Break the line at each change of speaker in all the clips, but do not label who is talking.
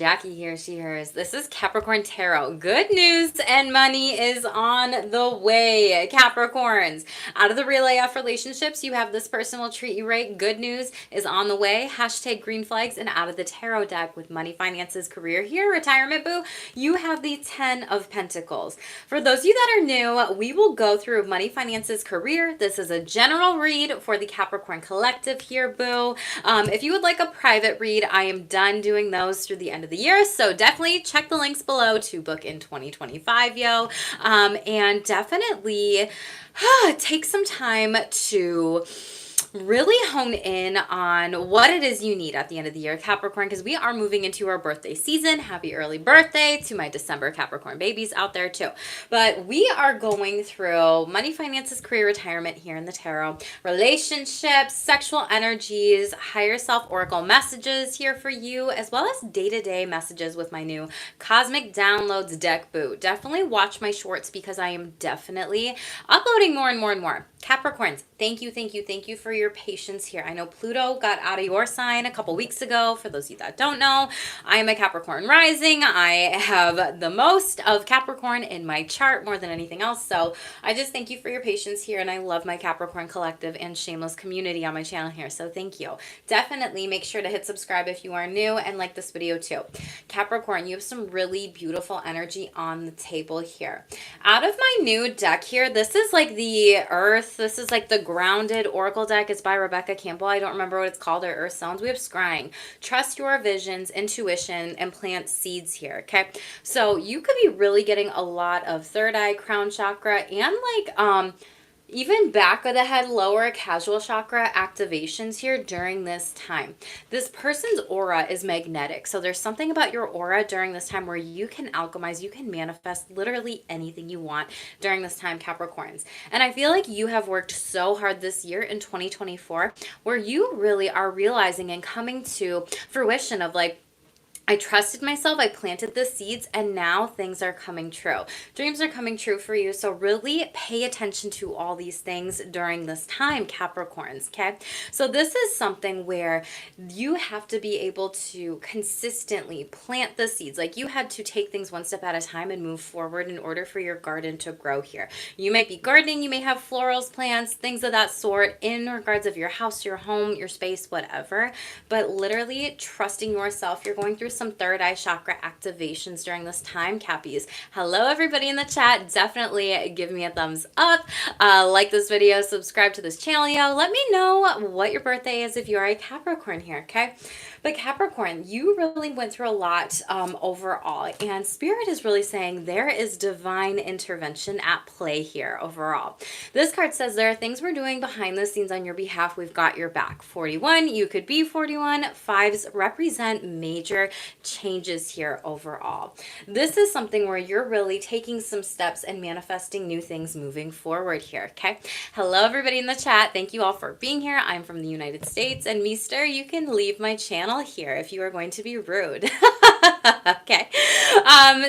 Jackie here, she, hers. This is Capricorn Tarot. Good news and money is on the way, Capricorns. Out of the real AF relationships, you have this person will treat you right. Good news is on the way. Hashtag green flags. And out of the tarot deck with money, finances, career here, retirement boo, you have the 10 of Pentacles. For those of you that are new, we will go through money, finances, career. This is a general read for the Capricorn collective here, boo. If you would like a private read, I am done doing those through the end of the year, so definitely check the links below to book in 2025, yo. And definitely take some time to really hone in on what it is you need at the end of the year, Capricorn, because we are moving into our birthday season. Happy early birthday to my December Capricorn babies out there too. But we are going through money, finances, career, retirement here in the tarot, relationships, sexual energies, higher self oracle messages here for you, as well as day-to-day messages with my new cosmic downloads deck, boo. Definitely watch my shorts because I am definitely uploading more and more and more. Capricorns, thank you for your patience here. I know Pluto got out of your sign a couple weeks ago. For those of you that don't know, I am a Capricorn rising. I have the most of Capricorn in my chart more than anything else. So I just thank you for your patience here. And I love my Capricorn collective and Shameless community on my channel here. So thank you. Definitely make sure to hit subscribe if you are new and like this video too. Capricorn, you have some really beautiful energy on the table here. Out of my new deck here, this is like the Earth. This is like the grounded oracle deck. It's by Rebecca Campbell. I don't remember what it's called, or Earth Sounds. We have scrying. Trust your visions, intuition, and plant seeds here. Okay. So you could be really getting a lot of third eye, crown chakra, and like, even back of the head, lower casual chakra activations here during this time. This person's aura is magnetic. So there's something about your aura during this time where you can alchemize, you can manifest literally anything you want during this time, Capricorns. And I feel like you have worked so hard this year in 2024 where you really are realizing and coming to fruition of like, I trusted myself, I planted the seeds, and now things are coming true. Dreams are coming true for you, so really pay attention to all these things during this time, Capricorns, okay? So this is something where you have to be able to consistently plant the seeds. Like you had to take things one step at a time and move forward in order for your garden to grow here. You might be gardening, you may have florals, plants, things of that sort in regards of your house, your home, your space, whatever. But literally trusting yourself, you're going through some third eye chakra activations during this time, Cappies. Hello, everybody in the chat. Definitely give me a thumbs up. Like this video, subscribe to this channel, yo. Let me know what your birthday is if you are a Capricorn here, okay? But Capricorn, you really went through a lot overall, and Spirit is really saying there is divine intervention at play here overall. This card says there are things we're doing behind the scenes on your behalf. We've got your back. 41, you could be 41. Fives represent major changes here overall. This is something where you're really taking some steps and manifesting new things moving forward here, okay? Hello, everybody in the chat. Thank you all for being here. I'm from the United States, and Meester, you can leave my channel here if you are going to be rude. Okay.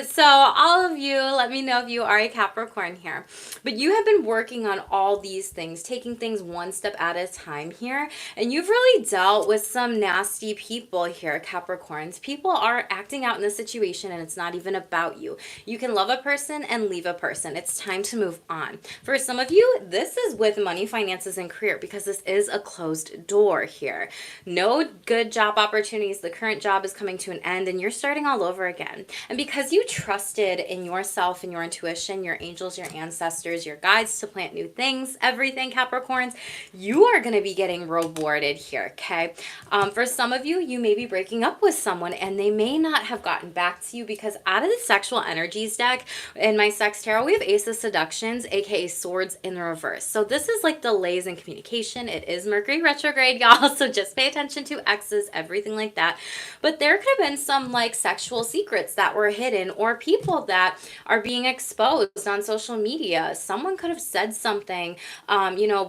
So all of you, let me know if you are a Capricorn here. But you have been working on all these things, taking things one step at a time here. And you've really dealt with some nasty people here, Capricorns. People are acting out in this situation and it's not even about you. You can love a person and leave a person. It's time to move on. For some of you, this is with money, finances, and career because this is a closed door here. No good job opportunities. The current job is coming to an end and you're starting all over again. And because you trusted in yourself and your intuition, your angels, your ancestors, your guides to plant new things, everything, Capricorns, you are going to be getting rewarded here, okay? For some of you, you may be breaking up with someone and they may not have gotten back to you because out of the sexual energies deck in my sex tarot, we have Ace of Seductions, aka Swords in the reverse. So this is like delays in communication. It is Mercury retrograde, y'all, so just pay attention to exes, everything like that. But there could have been some like sexual secrets that were hidden hidden, or people that are being exposed on social media. Someone could have said something,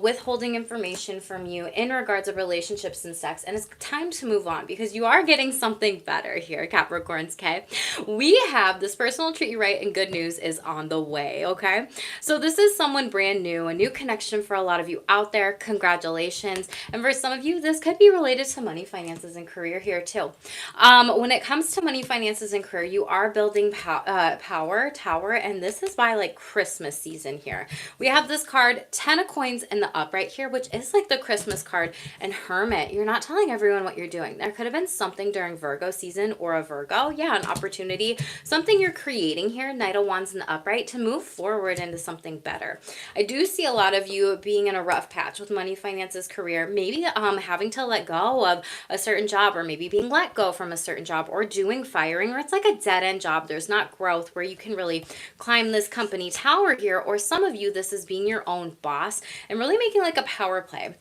withholding information from you in regards of relationships and sex, and it's time to move on because you are getting something better here, Capricorns, okay? We have this person will treat you right, and good news is on the way, okay? So this is someone brand new, a new connection for a lot of you out there. Congratulations. And for some of you, this could be related to money, finances, and career here too. When it comes to money, finances, and career, you are building power, tower, and this is by like Christmas season here. We have this card, 10 of coins in the upright here, which is like the Christmas card, and Hermit. You're not telling everyone what you're doing. There could have been something during Virgo season or a Virgo. Yeah, an opportunity, something you're creating here, Knight of Wands in the upright, to move forward into something better. I do see a lot of you being in a rough patch with money, finances, career, maybe having to let go of a certain job, or maybe being let go from a certain job, or doing firing, or it's like a dead-end job. There's not growth where you can really climb this company tower here, or some of you, this is being your own boss and really making like a power play.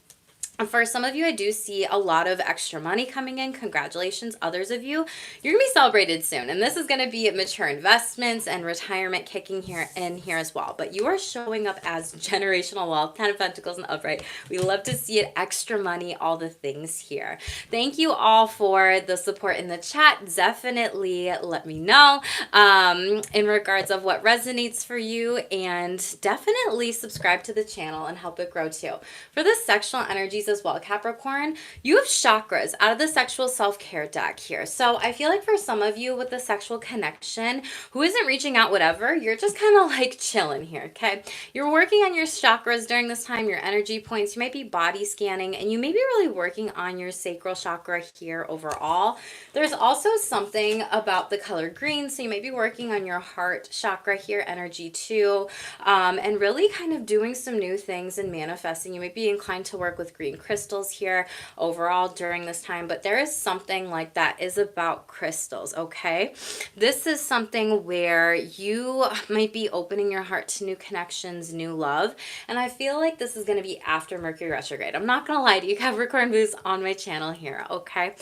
For some of you, I do see a lot of extra money coming in. Congratulations. Others of you, you're going to be celebrated soon. And this is going to be mature investments and retirement kicking here as well. But you are showing up as generational wealth, 10 of Pentacles and upright. We love to see it, extra money, all the things here. Thank you all for the support in the chat. Definitely let me know in regards of what resonates for you. And definitely subscribe to the channel and help it grow too. For the sexual energies as well, Capricorn, you have chakras out of the sexual self-care deck here. So I feel like for some of you with the sexual connection who isn't reaching out, whatever, you're just kind of like chilling here, okay? You're working on your chakras during this time, your energy points. You might be body scanning, and you may be really working on your sacral chakra here overall. There's also something about the color green, so you might be working on your heart chakra here, energy too, and really kind of doing some new things and manifesting. You might be inclined to work with green crystals here overall during this time, but there is something like that is about crystals, okay? This is something where you might be opening your heart to new connections, new love, and I feel like this is going to be after Mercury retrograde. I'm not going to lie to you, Capricorn Boost on my channel here, okay?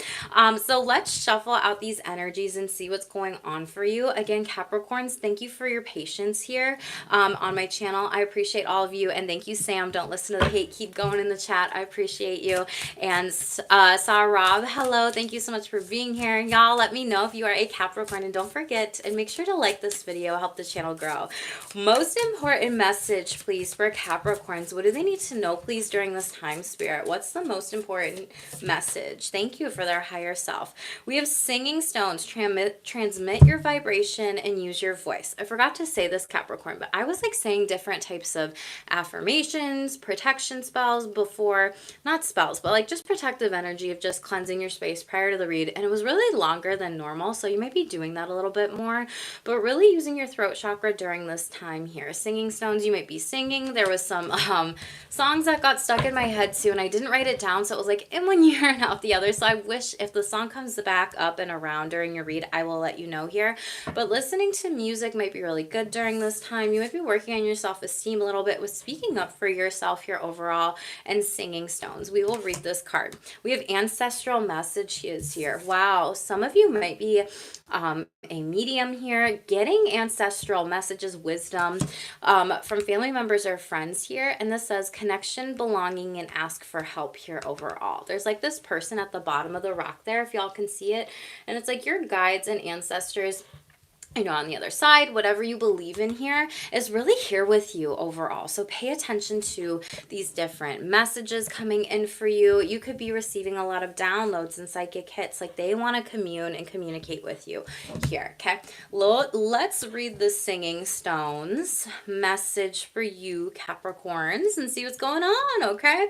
So let's shuffle out these energies and see what's going on for you. Again, Capricorns, thank you for your patience here on my channel. I appreciate all of you, and thank you, Sam. Don't listen to the hate. Keep going in the chat. I appreciate you. And Rob, hello. Thank you so much for being here. Y'all, let me know if you are a Capricorn, and don't forget and make sure to like this video, help the channel grow. Most important message, please, for Capricorns. What do they need to know, please, during this time, Spirit? What's the most important message? Thank you for their higher self. We have singing stones. Transmit your vibration and use your voice. I forgot to say this, Capricorn, but I was like saying different types of affirmations, protection spells before, not spells, but like just protective energy of just cleansing your space prior to the read. And it was really longer than normal, so you might be doing that a little bit more, but really using your throat chakra during this time here. Singing stones, you might be singing. There was some songs that got stuck in my head too, and I didn't write it down, so it was like in one ear and out the other. So I wish if the song comes back up and around during your read, I will let you know here. But listening to music might be really good during this time. You might be working on your self-esteem a little bit with speaking up for yourself here overall, and singing stones. We will read this card. We have ancestral messages here. Wow, some of you might be a medium here, getting ancestral messages, wisdom from family members or friends here. And this says connection, belonging, and ask for help here overall. There's like this person at the bottom of the rock there, if y'all can see it, and it's like your guides and ancestors, you know, on the other side, whatever you believe in here is really here with you overall. So pay attention to these different messages coming in for you. You could be receiving a lot of downloads and psychic hits, like they want to commune and communicate with you here, okay? Let's read the singing stones message for you, Capricorns, and see what's going on, okay?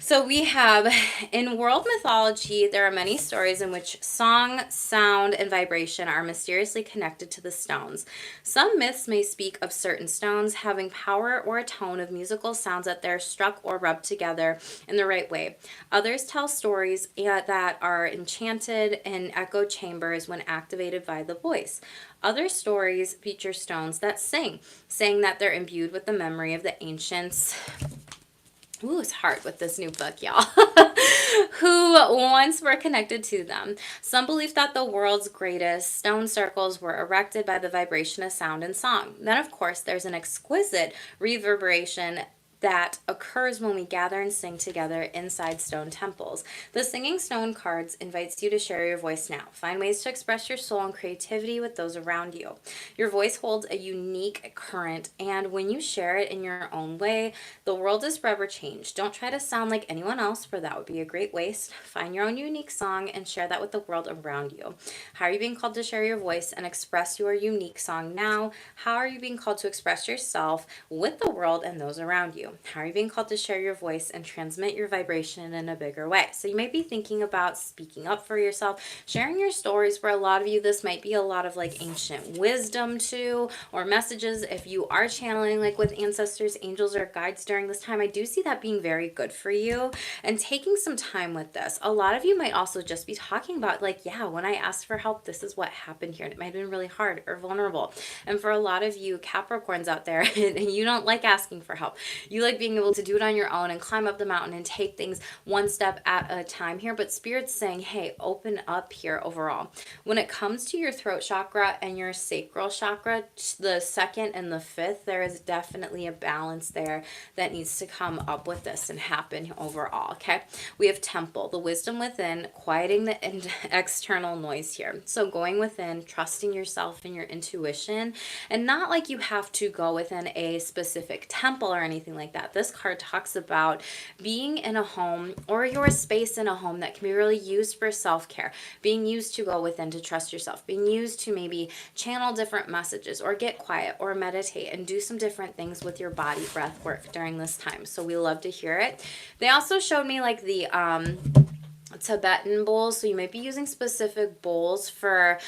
So we have, in world mythology, there are many stories in which song, sound, and vibration are mysteriously connected to the stones. Some myths may speak of certain stones having power or a tone of musical sounds that they're struck or rubbed together in the right way. Others tell stories that are enchanted in echo chambers when activated by the voice. Other stories feature stones that sing, saying that they're imbued with the memory of the ancients Ooh, it's hard with this new book, y'all. Who once were connected to them. Some believe that the world's greatest stone circles were erected by the vibration of sound and song. Then, of course, there's an exquisite reverberation that occurs when we gather and sing together inside stone temples. The Singing Stone cards invites you to share your voice now. Find ways to express your soul and creativity with those around you. Your voice holds a unique current, and when you share it in your own way, the world is forever changed. Don't try to sound like anyone else, for that would be a great waste. Find your own unique song and share that with the world around you. How are you being called to share your voice and express your unique song now? How are you being called to express yourself with the world and those around you? How are you being called to share your voice and transmit your vibration in a bigger way? So you might be thinking about speaking up for yourself, sharing your stories. For a lot of you, this might be a lot of like ancient wisdom too, or messages. If you are channeling like with ancestors, angels, or guides during this time, I do see that being very good for you and taking some time with this. A lot of you might also just be talking about like, yeah, when I asked for help, this is what happened here. And it might have been really hard or vulnerable. And for a lot of you Capricorns out there, you don't like asking for help. You like being able to do it on your own and climb up the mountain and take things one step at a time here. But Spirit's saying, hey, open up here overall. When it comes to your throat chakra and your sacral chakra, the second and the fifth, there is definitely a balance there that needs to come up with this and happen overall, okay? We have temple, the wisdom within, quieting the external noise here. So going within, trusting yourself and your intuition, and not like you have to go within a specific temple or anything like that. This card talks about being in a home or your space in a home that can be really used for self-care, being used to go within to trust yourself, being used to maybe channel different messages or get quiet or meditate and do some different things with your body breath work during this time. So we love to hear it. They also showed me like the Tibetan bowls. So you might be using specific bowls for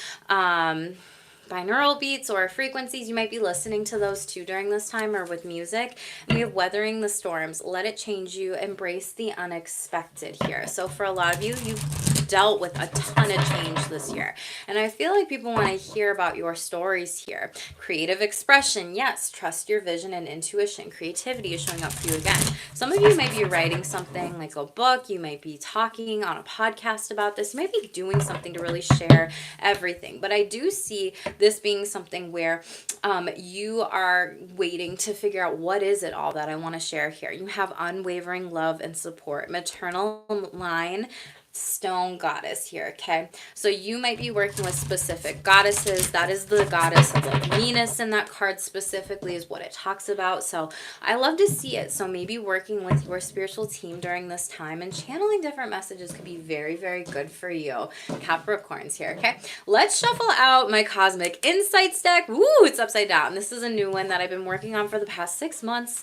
binaural beats or frequencies. You might be listening to those too during this time or with music. And we have weathering the storms. Let it change you. Embrace the unexpected here. So for a lot of you, you've dealt with a ton of change this year. And I feel like people want to hear about your stories here. Creative expression, yes. Trust your vision and intuition. Creativity is showing up for you again. Some of you might be writing something like a book. You might be talking on a podcast about this. You might be doing something to really share everything. But I do see this being something where you are waiting to figure out what is it all that I want to share here. You have unwavering love and support. Maternal line, stone goddess here, okay? So you might be working with specific goddesses. That is the goddess of like Venus in that card specifically is what it talks about. So I love to see it. So maybe working with your spiritual team during this time and channeling different messages could be very, very good for you, Capricorns here, okay? Let's shuffle out my Cosmic Insights deck. Woo, it's upside down. This is a new one that I've been working on for the past 6 months.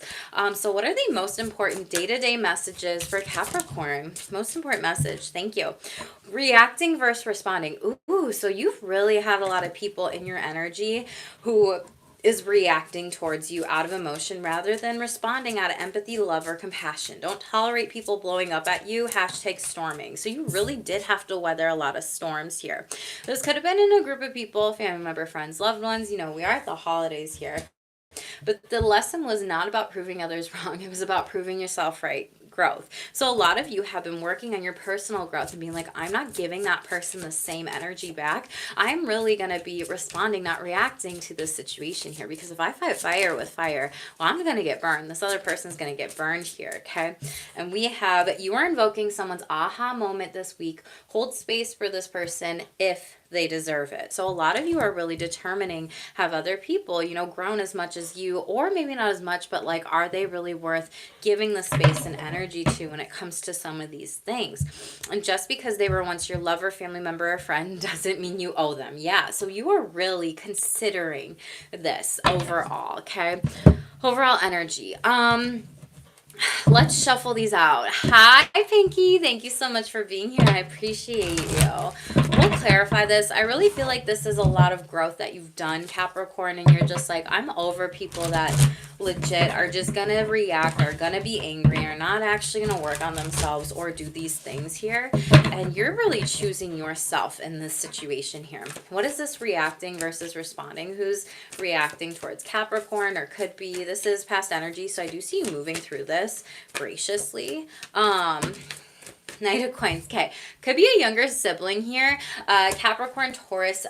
So what are the most important day-to-day messages for Capricorn? Most important message. Thank you. Reacting versus responding. Ooh, so you've really had a lot of people in your energy who is reacting towards you out of emotion rather than responding out of empathy, love, or compassion. Don't tolerate people blowing up at you. Hashtag storming. So you really did have to weather a lot of storms here. This could have been in a group of people, family member, friends, loved ones. You know, we are at the holidays here. But the lesson was not about proving others wrong. It was about proving yourself right. Growth. So a lot of you have been working on your personal growth and being like, I'm not giving that person the same energy back. I'm really going to be responding, not reacting to this situation here, because if I fight fire with fire, well, I'm going to get burned. This other person's going to get burned here, okay? And we have, you are invoking someone's aha moment this week. Hold space for this person if they deserve it. So a lot of you are really determining, have other people, you know, grown as much as you, or maybe not as much, but like, are they really worth giving the space and energy to when it comes to some of these things? And just because they were once your lover, family member, or friend doesn't mean you owe them. Yeah. So you are really considering this overall. Okay. Overall energy. Let's shuffle these out. Hi, Pinky. Thank you so much for being here. I appreciate you. We'll clarify this. I really feel like this is a lot of growth that you've done, Capricorn, and you're just like, I'm over people that legit are just gonna react, are gonna be angry, are not actually gonna work on themselves or do these things here. And you're really choosing yourself in this situation here. What is this reacting versus responding? Who's reacting towards Capricorn, or could be, this is past energy, so I do see you moving through this graciously. Knight of Coins. Okay. Could be a younger sibling here. Capricorn, Taurus,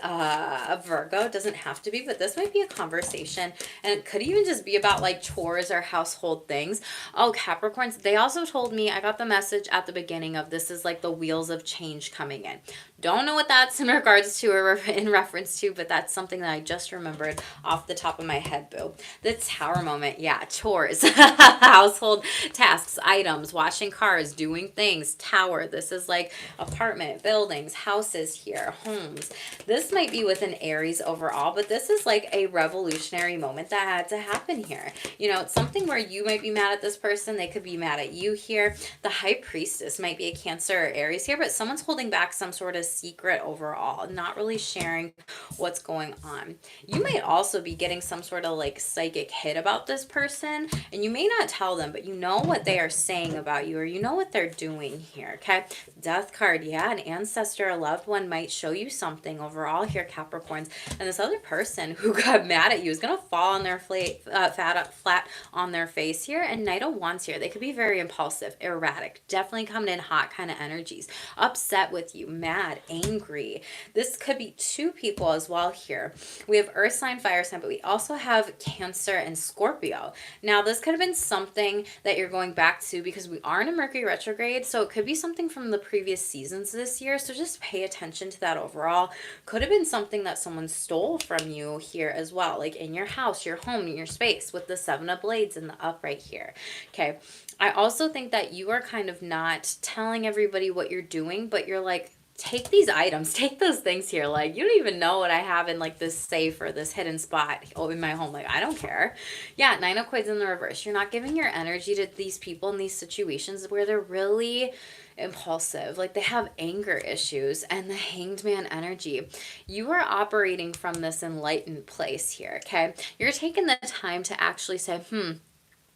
Virgo. Doesn't have to be, but this might be a conversation. And it could even just be about like chores or household things. Oh, Capricorns. They also told me, I got the message at the beginning of this is like the wheels of change coming in. Don't know what that's in regards to or in reference to, but that's something that I just remembered off the top of my head, boo. The Tower moment. Yeah, chores, household tasks, items, washing cars, doing things, tower. This is like apartment, buildings, houses here, homes. This might be with an Aries overall, but this is like a revolutionary moment that had to happen here. You know, it's something where you might be mad at this person. They could be mad at you here. The High Priestess might be a Cancer or Aries here, but someone's holding back some sort of secret overall, not really sharing what's going on. You might also be getting some sort of like psychic hit about this person, and you may not tell them, but you know what they are saying about you, or you know what they're doing here. Okay, Death card. Yeah, an ancestor, a loved one might show you something overall here, Capricorns. And this other person who got mad at you is gonna fall on their flat on their face here. And Knight of Wands here. They could be very impulsive, erratic, definitely coming in hot kind of energies, upset with you, mad, angry. This could be two people as well here. We have Earth sign, fire sign, but we also have Cancer and Scorpio. Now, this could have been something that you're going back to because we are in a Mercury retrograde, so it could be something from the previous seasons this year, so just pay attention to that overall. Could have been something that someone stole from you here as well, like in your house, your home, in your space, with the Seven of Blades in the upright here. Okay, I also think that you are kind of not telling everybody what you're doing, but you're like, take these items, take those things here. Like, you don't even know what I have in like this safe or this hidden spot in my home. Like, I don't care. Yeah, Nine of Coins in the reverse. You're not giving your energy to these people in these situations where they're really impulsive, like they have anger issues. And the Hanged Man energy, you are operating from this enlightened place here. Okay, you're taking the time to actually say,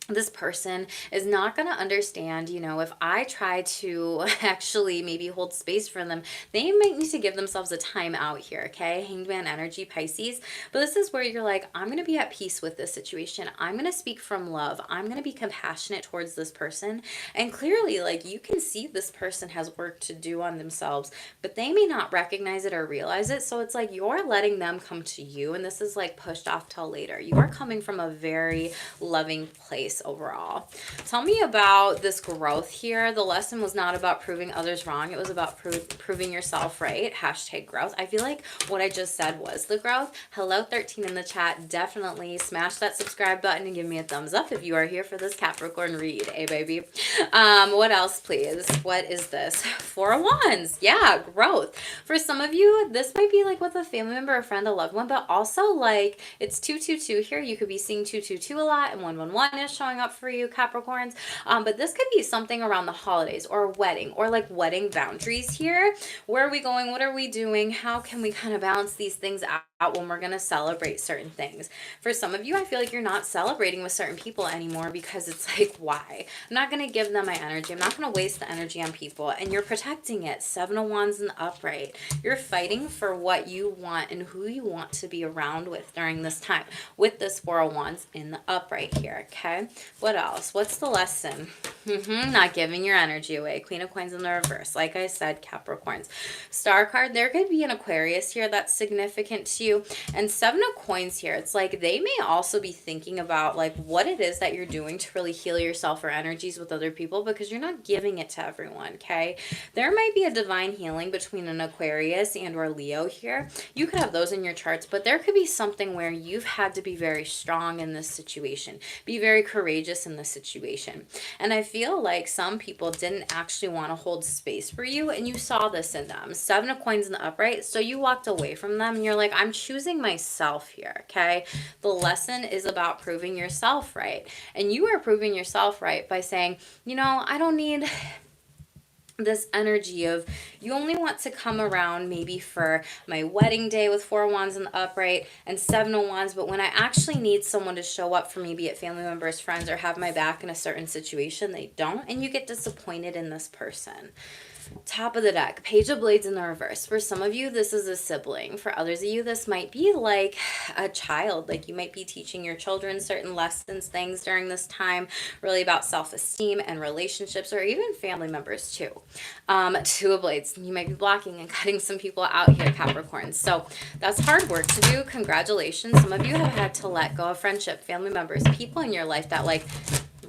this person is not going to understand, you know, if I try to actually maybe hold space for them, they might need to give themselves a time out here, okay? Hanged Man energy, Pisces. But this is where you're like, I'm going to be at peace with this situation. I'm going to speak from love. I'm going to be compassionate towards this person. And clearly, like, you can see this person has work to do on themselves, but they may not recognize it or realize it. So it's like you're letting them come to you, and this is like pushed off till later. You are coming from a very loving place overall. Tell me about this growth here. The lesson was not about proving others wrong. It was about proving yourself right. Hashtag growth. I feel like what I just said was the growth. Hello 13 in the chat. Definitely smash that subscribe button and give me a thumbs up if you are here for this Capricorn read. Hey, baby. What else, please? What is this? Four of Wands. Yeah, growth. For some of you, this might be like with a family member, a friend, a loved one, but also like it's 222 here. You could be seeing 222 a lot, and 111 is showing up for you, Capricorns. But this could be something around the holidays or a wedding or like wedding boundaries here. Where are we going? What are we doing? How can we kind of balance these things out when we're going to celebrate certain things? For some of you, I feel like you're not celebrating with certain people anymore because it's like, why? I'm not going to give them my energy. I'm not going to waste the energy on people. And you're protecting it. Seven of Wands in the upright. You're fighting for what you want and who you want to be around with during this time with this Four of Wands in the upright here, okay? What else? What's the lesson? Not giving your energy away. Queen of Coins in the reverse. Like I said, Capricorns. Star card. There could be an Aquarius here that's significant to you. And Seven of Coins here. It's like they may also be thinking about like what it is that you're doing to really heal yourself or energies with other people, because you're not giving it to everyone, okay? There might be a divine healing between an Aquarius and or Leo here. You could have those in your charts, but there could be something where you've had to be very strong in this situation. Be very courageous in this situation. And I feel like some people didn't actually want to hold space for you, and you saw this in them. Seven of Coins in the upright. So you walked away from them and you're like, I'm choosing myself here, okay? The lesson is about proving yourself right. And you are proving yourself right by saying, you know, I don't need this energy of you only want to come around maybe for my wedding day with 4 of Wands in the upright and 7 of Wands, but when I actually need someone to show up for me, be it family members, friends, or have my back in a certain situation, they don't, and you get disappointed in this person. Top of the deck, Page of Blades in the reverse. For some of you, this is a sibling. For others of you, this might be like a child. Like you might be teaching your children certain lessons, things during this time, really about self-esteem and relationships, or even family members too. 2 of Blades, you might be blocking and cutting some people out here, Capricorn. So that's hard work to do. Congratulations. Some of you have had to let go of friendship, family members, people in your life that like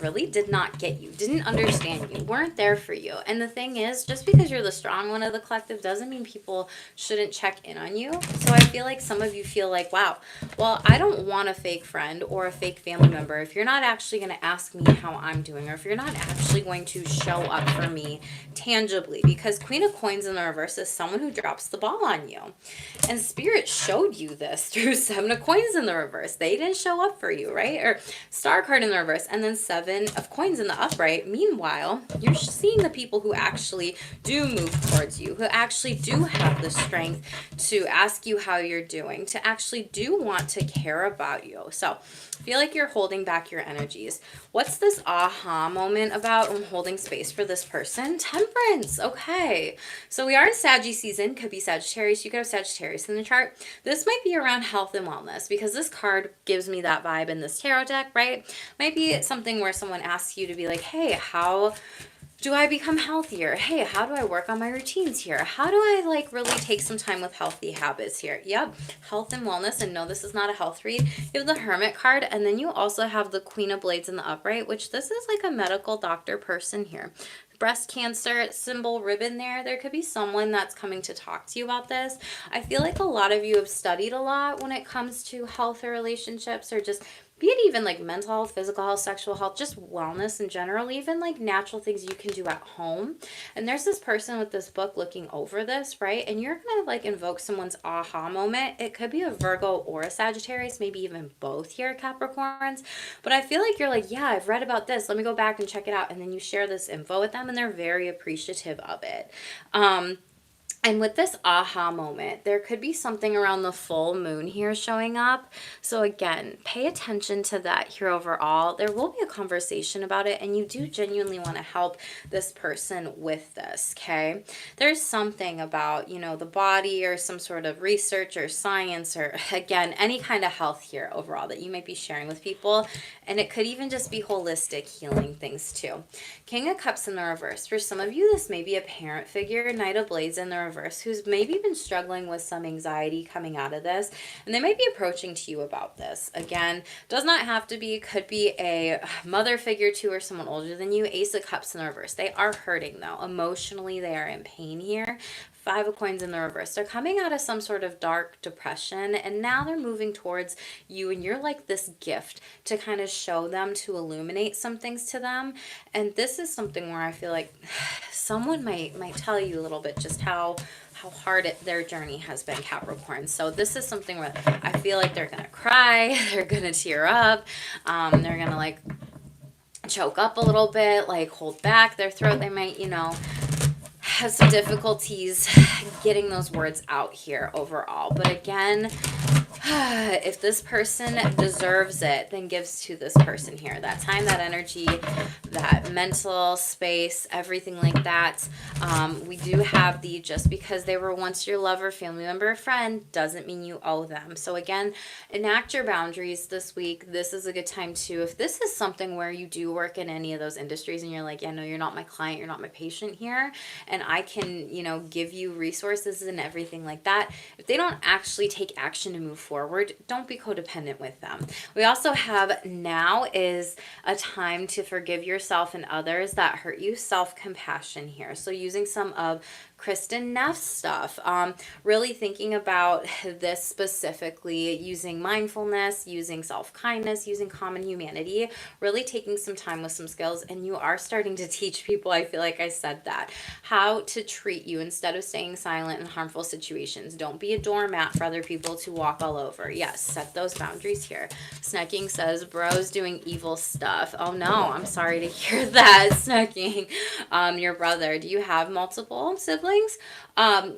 really did not get you, didn't understand you, weren't there for you. And the thing is, just because you're the strong one of the collective doesn't mean people shouldn't check in on you. So I feel like some of you feel like, wow, well, I don't want a fake friend or a fake family member if you're not actually going to ask me how I'm doing, or if you're not actually going to show up for me tangibly. Because Queen of Coins in the reverse is someone who drops the ball on you. And Spirit showed you this through 7 of Coins in the reverse. They didn't show up for you, right? Or Star card in the reverse, and then 7 of Coins in the upright. Meanwhile, you're seeing the people who actually do move towards you, who actually do have the strength to ask you how you're doing, to actually do want to care about you. So I feel like you're holding back your energies. What's this aha moment about when holding space for this person? Temperance. Okay. So we are in Saggy season. Could be Sagittarius. You could have Sagittarius in the chart. This might be around health and wellness, because this card gives me that vibe in this tarot deck, right? Might be something where someone asks you to be like, hey, how do I become healthier? Hey, how do I work on my routines here? How do I like really take some time with healthy habits here? Yep, health and wellness. And no, this is not a health read. You have the Hermit card, and then you also have the Queen of Blades in the upright, which this is like a medical doctor person here. Breast cancer symbol ribbon there. There could be someone that's coming to talk to you about this. I feel like a lot of you have studied a lot when it comes to health or relationships, or just be it even like mental health, physical health, sexual health, just wellness in general, even like natural things you can do at home. And there's this person with this book looking over this, right? And you're going to like invoke someone's aha moment. It could be a Virgo or a Sagittarius, maybe even both here, Capricorns. But I feel like you're like, yeah, I've read about this. Let me go back and check it out. And then you share this info with them, and they're very appreciative of it. And with this aha moment, there could be something around the full moon here showing up. So again, pay attention to that here overall. There will be a conversation about it, and you do genuinely want to help this person with this, okay? There's something about, you know, the body or some sort of research or science, or again, any kind of health here overall that you might be sharing with people. And it could even just be holistic healing things too. King of Cups in the reverse. For some of you, this may be a parent figure. Knight of Blades in the reverse, who's maybe been struggling with some anxiety coming out of this, and they might be approaching to you about this. Again, does not have to be, could be a mother figure too, or someone older than you. Ace of Cups in the reverse. They are hurting though. Emotionally, they are in pain here. 5 of Coins in the reverse. They're coming out of some sort of dark depression, and now they're moving towards you, and you're like this gift to kind of show them, to illuminate some things to them. And this is something where I feel like someone might tell you a little bit just how hard their journey has been, Capricorn. So this is something where I feel like they're gonna cry, they're gonna tear up, they're gonna like choke up a little bit, like hold back their throat. They might, you know, have some difficulties getting those words out here overall. But again, if this person deserves it, then gives to this person here. That time, that energy, that mental space, everything like that. We do have the just because they were once your lover, family member, friend, doesn't mean you owe them. So again, enact your boundaries this week. This is a good time too. If this is something where you do work in any of those industries and you're like, yeah, no, you're not my client, you're not my patient here, and I can, you know, give you resources and everything like that. If they don't actually take action to move forward, don't be codependent with them. We also have now is a time to forgive yourself and others that hurt you, self-compassion here. So using some of Kristen Neff stuff. Really thinking about this specifically, using mindfulness, using self-kindness, using common humanity, really taking some time with some skills. And you are starting to teach people, I feel like I said that, how to treat you instead of staying silent in harmful situations. Don't be a doormat for other people to walk all over. Yes, set those boundaries here. Snecking says, bro's doing evil stuff. Oh no, I'm sorry to hear that, Snecking. Your brother, do you have multiple siblings?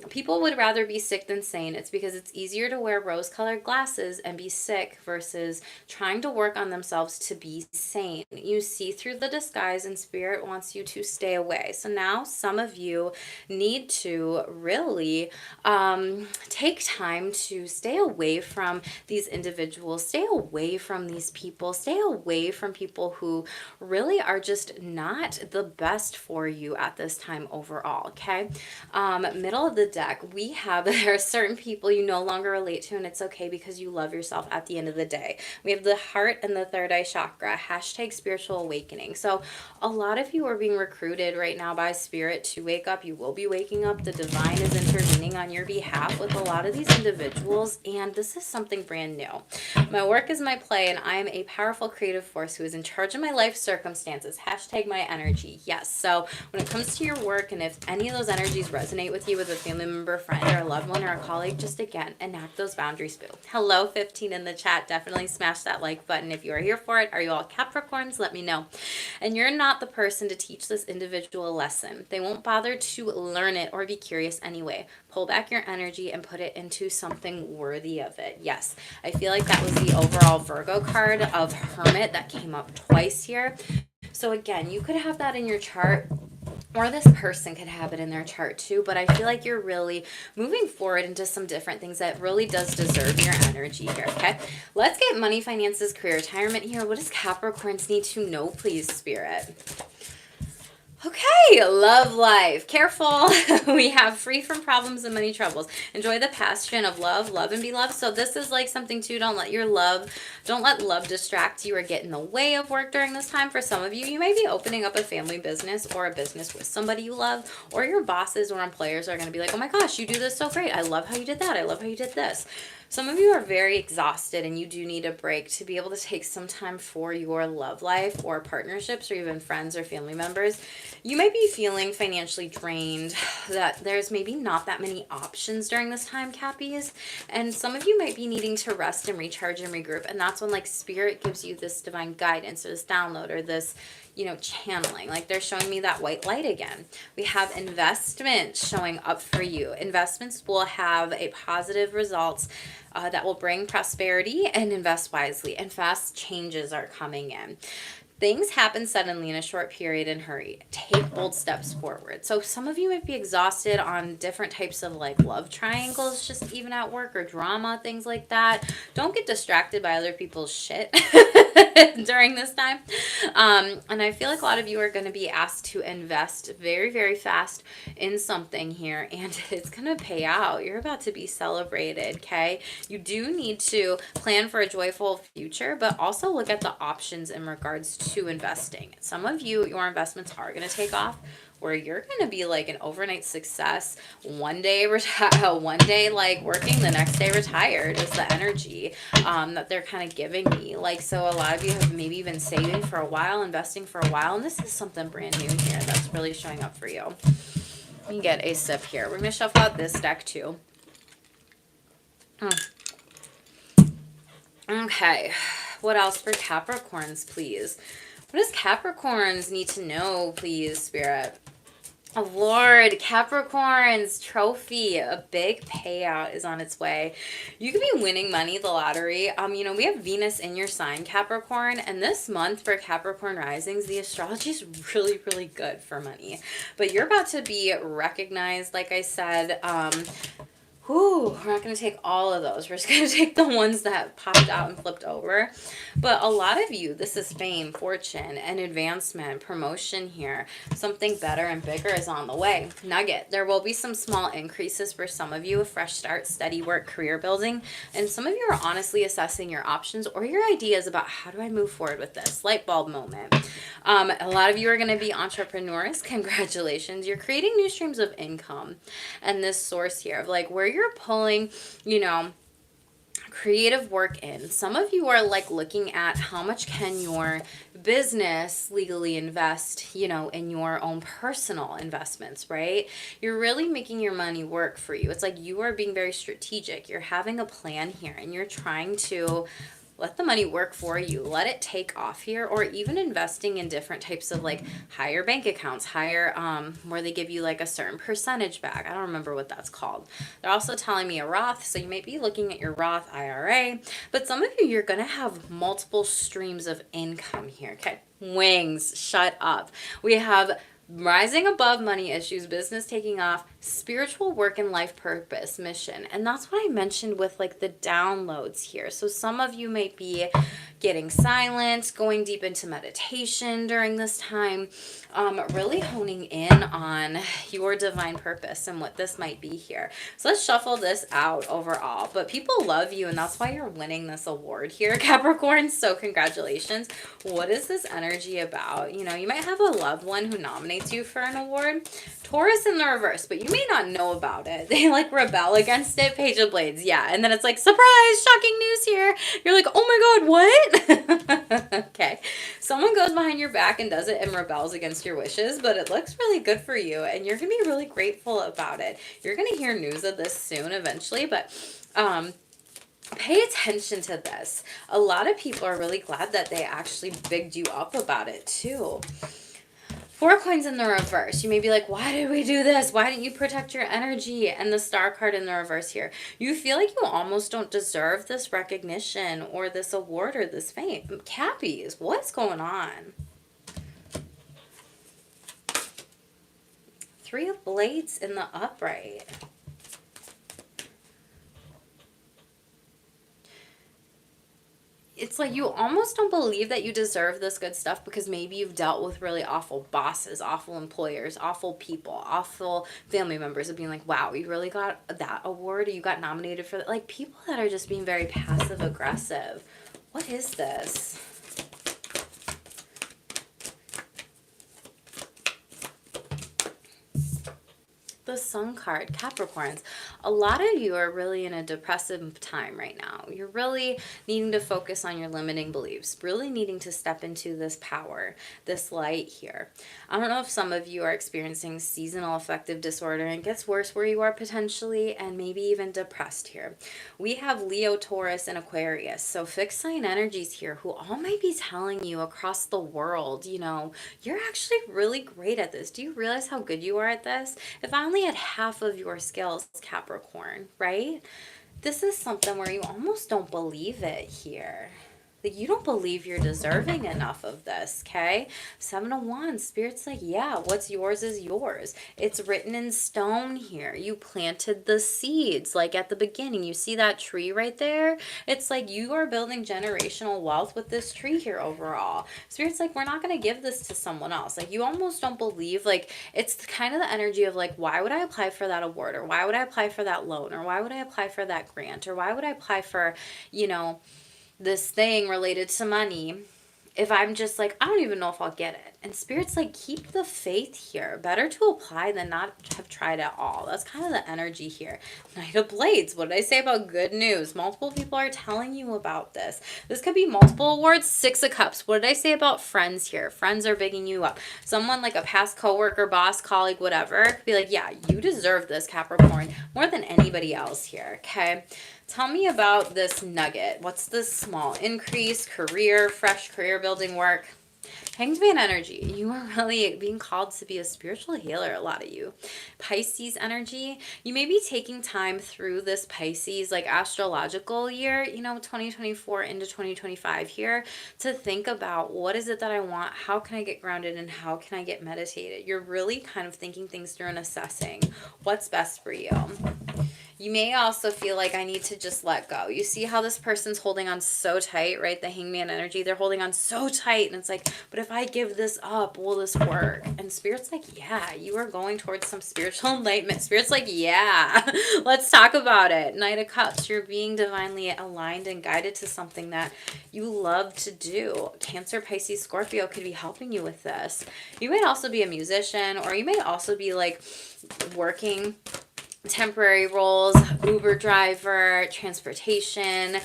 People would rather be sick than sane. It's because it's easier to wear rose-colored glasses and be sick versus trying to work on themselves to be sane. You see through the disguise and spirit wants you to stay away. So now some of you need to really take time to stay away from these individuals, stay away from these people, stay away from people who really are just not the best for you at this time overall, okay? Middle of the deck, we have, there are certain people you no longer relate to, and it's okay because you love yourself at the end of the day. We have the heart and the third eye chakra, hashtag spiritual awakening. So a lot of you are being recruited right now by spirit to wake up. You will be waking up. The divine is intervening on your behalf with a lot of these individuals, and this is something brand new. My work is my play, and I am a powerful creative force who is in charge of my life circumstances. Hashtag my energy. Yes. So when it comes to your work, and if any of those energies resonate with you, with a family member, friend, or a loved one, or a colleague, just again, enact those boundaries, boo. Hello, 15 in the chat. Definitely smash that like button if you are here for it. Are you all Capricorns? Let me know. And you're not the person to teach this individual a lesson. They won't bother to learn it or be curious anyway. Pull back your energy and put it into something worthy of it. Yes, I feel like that was the overall Virgo card of Hermit that came up twice here. So again, you could have that in your chart, or this person could have it in their chart too, but I feel like you're really moving forward into some different things that really does deserve your energy here, okay? Let's get money, finances, career, retirement here. What does Capricorns need to know, please, Spirit? Okay, love life. Careful. We have free from problems and money troubles. Enjoy the passion of love, love and be loved. So this is like something too, don't let love distract you or get in the way of work during this time. For some of you, you may be opening up a family business or a business with somebody you love, or your bosses or employers are going to be like, oh my gosh, you do this so great. I love how you did that. I love how you did this. Some of you are very exhausted and you do need a break to be able to take some time for your love life or partnerships or even friends or family members. You might be feeling financially drained, that there's maybe not that many options during this time, Cappies. And some of you might be needing to rest and recharge and regroup. And that's when like spirit gives you this divine guidance or this download or this, channeling. Like they're showing me that white light again. We have investments showing up for you. Investments will have a positive results that will bring prosperity, and invest wisely. And fast changes are coming in. Things happen suddenly in a short period and hurry. Take bold steps forward. So some of you might be exhausted on different types of like love triangles, just even at work or drama, things like that. Don't get distracted by other people's shit during this time. And I feel like a lot of you are going to be asked to invest very, very fast in something here, and it's going to pay out. You're about to be celebrated, okay? You do need to plan for a joyful future, but also look at the options in regards to investing. Some of you, your investments are going to take off, where you're going to be like an overnight success. One day like working, the next day retired is the energy that they're kind of giving me. Like, so a lot of you have maybe been saving for a while, investing for a while, and this is something brand new here that's really showing up for you. Let me get a sip here. We're going to shuffle out this deck too. Okay, what else for Capricorns, please? What does Capricorns need to know, please, Spirit? Oh, Lord, Capricorn's trophy, a big payout is on its way. You could be winning money, the lottery. We have Venus in your sign, Capricorn, and this month for Capricorn risings, the astrology is really, really good for money. But you're about to be recognized, like I said, Whew, we're not going to take all of those. We're just going to take the ones that popped out and flipped over. But a lot of you, this is fame, fortune, and advancement, promotion here. Something better and bigger is on the way. Nugget. There will be some small increases for some of you, a fresh start, steady work, career building. And some of you are honestly assessing your options or your ideas about how do I move forward with this. Light bulb moment. A lot of you are going to be entrepreneurs. Congratulations. You're creating new streams of income. And this source here of like where you're pulling, you know, creative work in. Some of you are like looking at how much can your business legally invest, you know, in your own personal investments, right? You're really making your money work for you. It's like you are being very strategic. You're having a plan here and you're trying to let the money work for you. Let it take off here, or even investing in different types of like higher bank accounts, higher, where they give you like a certain percentage back. I don't remember what that's called. They're also telling me a Roth. So you might be looking at your Roth IRA, but some of you, you're going to have multiple streams of income here. Okay. Wings, shut up. We have rising above money issues, business taking off, spiritual work and life purpose, mission. And that's what I mentioned with like the downloads here. So some of you may be getting silent, going deep into meditation during this time, really honing in on your divine purpose and what this might be here. So let's shuffle this out overall. But people love you, and that's why you're winning this award here, Capricorn. So congratulations. What is this energy about? You know, you might have a loved one who nominates you for an award. Taurus in the reverse, but you may not know about it. They like rebel against it. Page of Blades, yeah. And then it's like, surprise, shocking news here. You're like, oh my God, what? Okay. Someone goes behind your back and does it and rebels against your wishes, but it looks really good for you and you're going to be really grateful about it. You're going to hear news of this soon eventually, but pay attention to this. A lot of people are really glad that they actually bigged you up about it too. 4 coins in the reverse. You may be like, why did we do this? Why didn't you protect your energy? And the star card in the reverse here. You feel like you almost don't deserve this recognition or this award or this fame. Cappies, what's going on? 3 of Blades in the upright. It's like you almost don't believe that you deserve this good stuff because maybe you've dealt with really awful bosses, awful employers, awful people, awful family members of being like, wow, you really got that award or you got nominated for that. Like people that are just being very passive aggressive. What is this? The Sun card, Capricorns. A lot of you are really in a depressive time right now. You're really needing to focus on your limiting beliefs, really needing to step into this power, this light here. I don't know if some of you are experiencing seasonal affective disorder and it gets worse where you are potentially, and maybe even depressed here. We have Leo, Taurus, and Aquarius. So fixed sign energies here who all might be telling you across the world, you know, you're actually really great at this. Do you realize how good you are at this? If I only had half of your skills, Capricorn, right? This is something where you almost don't believe it here. Like you don't believe you're deserving enough of this, okay? 7 of Wands, Spirit's like, yeah, what's yours is yours. It's written in stone here. You planted the seeds, like at the beginning. You see that tree right there? It's like you are building generational wealth with this tree here overall. Spirit's like, we're not going to give this to someone else. Like you almost don't believe, like it's kind of the energy of like, why would I apply for that award? Or why would I apply for that loan? Or why would I apply for that grant? Or why would I apply for, you know, this thing related to money if I'm just like, I don't even know if I'll get it. And Spirit's like, keep the faith here. Better to apply than not have tried at all. That's kind of the energy here. Knight of Blades. What did I say about good news? Multiple people are telling you about this. This could be multiple awards. 6 of Cups. What did I say about friends here? Friends are bigging you up. Someone like a past coworker, boss, colleague, whatever, could be like, yeah, you deserve this, Capricorn, more than anybody else here, okay? Tell me about this nugget. What's this small increase, career, fresh career building work? Hanged Man energy. You are really being called to be a spiritual healer, a lot of you. Pisces energy. You may be taking time through this Pisces, like astrological year, you know, 2024 into 2025 here, to think about what is it that I want? How can I get grounded and how can I get meditated? You're really kind of thinking things through and assessing what's best for you. You may also feel like I need to just let go. You see how this person's holding on so tight, right? The hangman energy, they're holding on so tight. And it's like, but if I give this up, will this work? And Spirit's like, yeah, you are going towards some spiritual enlightenment. Spirit's like, yeah, let's talk about it. Knight of Cups, you're being divinely aligned and guided to something that you love to do. Cancer, Pisces, Scorpio could be helping you with this. You might also be a musician, or you may also be like working temporary roles, Uber driver, transportation,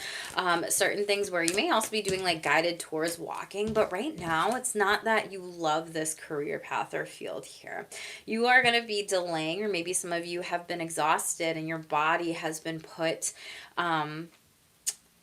certain things where you may also be doing like guided tours, walking. But right now, it's not that you love this career path or field here. You are going to be delaying, or maybe some of you have been exhausted and your body has been put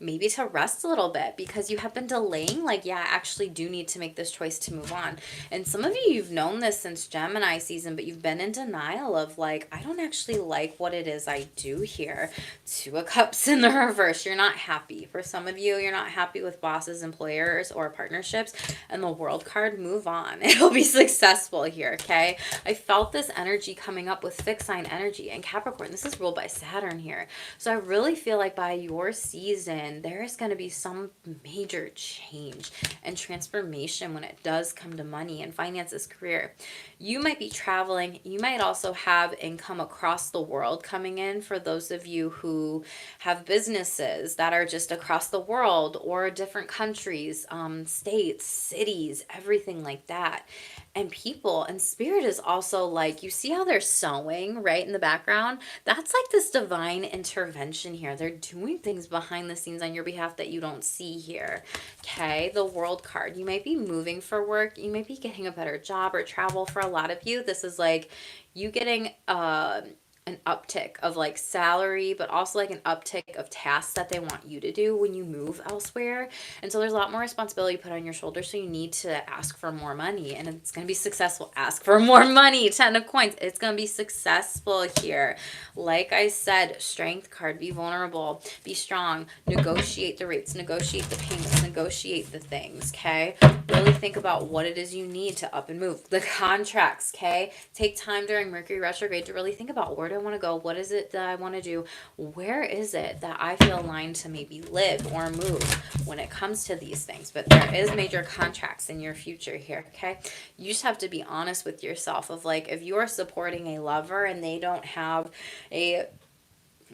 maybe to rest a little bit because you have been delaying, like, yeah, I actually do need to make this choice to move on. And some of you, you've known this since Gemini season, but you've been in denial of like, I don't actually like what it is I do here. Two of Cups in the reverse. You're not happy. For some of you, you're not happy with bosses, employers, or partnerships. And the World card, move on. It'll be successful here, okay? I felt this energy coming up with fixed sign energy. And Capricorn, this is ruled by Saturn here. So I really feel like by your season, there is going to be some major change and transformation when it does come to money and finances, career. You might be traveling. You might also have income across the world coming in for those of you who have businesses that are just across the world or different countries, states, cities, everything like that. And people and Spirit is also like, you see how they're sewing right in the background? That's like this divine intervention here. They're doing things behind the scenes on your behalf that you don't see here. Okay, the World card. You might be moving for work. You might be getting a better job or travel. For a lot of you, this is like you getting an uptick of like salary, but also like an uptick of tasks that they want you to do when you move elsewhere. And so there's a lot more responsibility put on your shoulders. So you need to ask for more money, and it's going to be successful. Ask for more money. 10 of coins. It's going to be successful here. Like I said, strength card, be vulnerable, be strong, negotiate the rates, negotiate the payments, negotiate the things. Okay. Really think about what it is you need to up and move. The contracts. Okay. Take time during Mercury retrograde to really think about, where do I want to go? What is it that I want to do? Where is it that I feel aligned to maybe live or move when it comes to these things? But there is major contracts in your future here, okay? You just have to be honest with yourself of like, if you are supporting a lover and they don't have a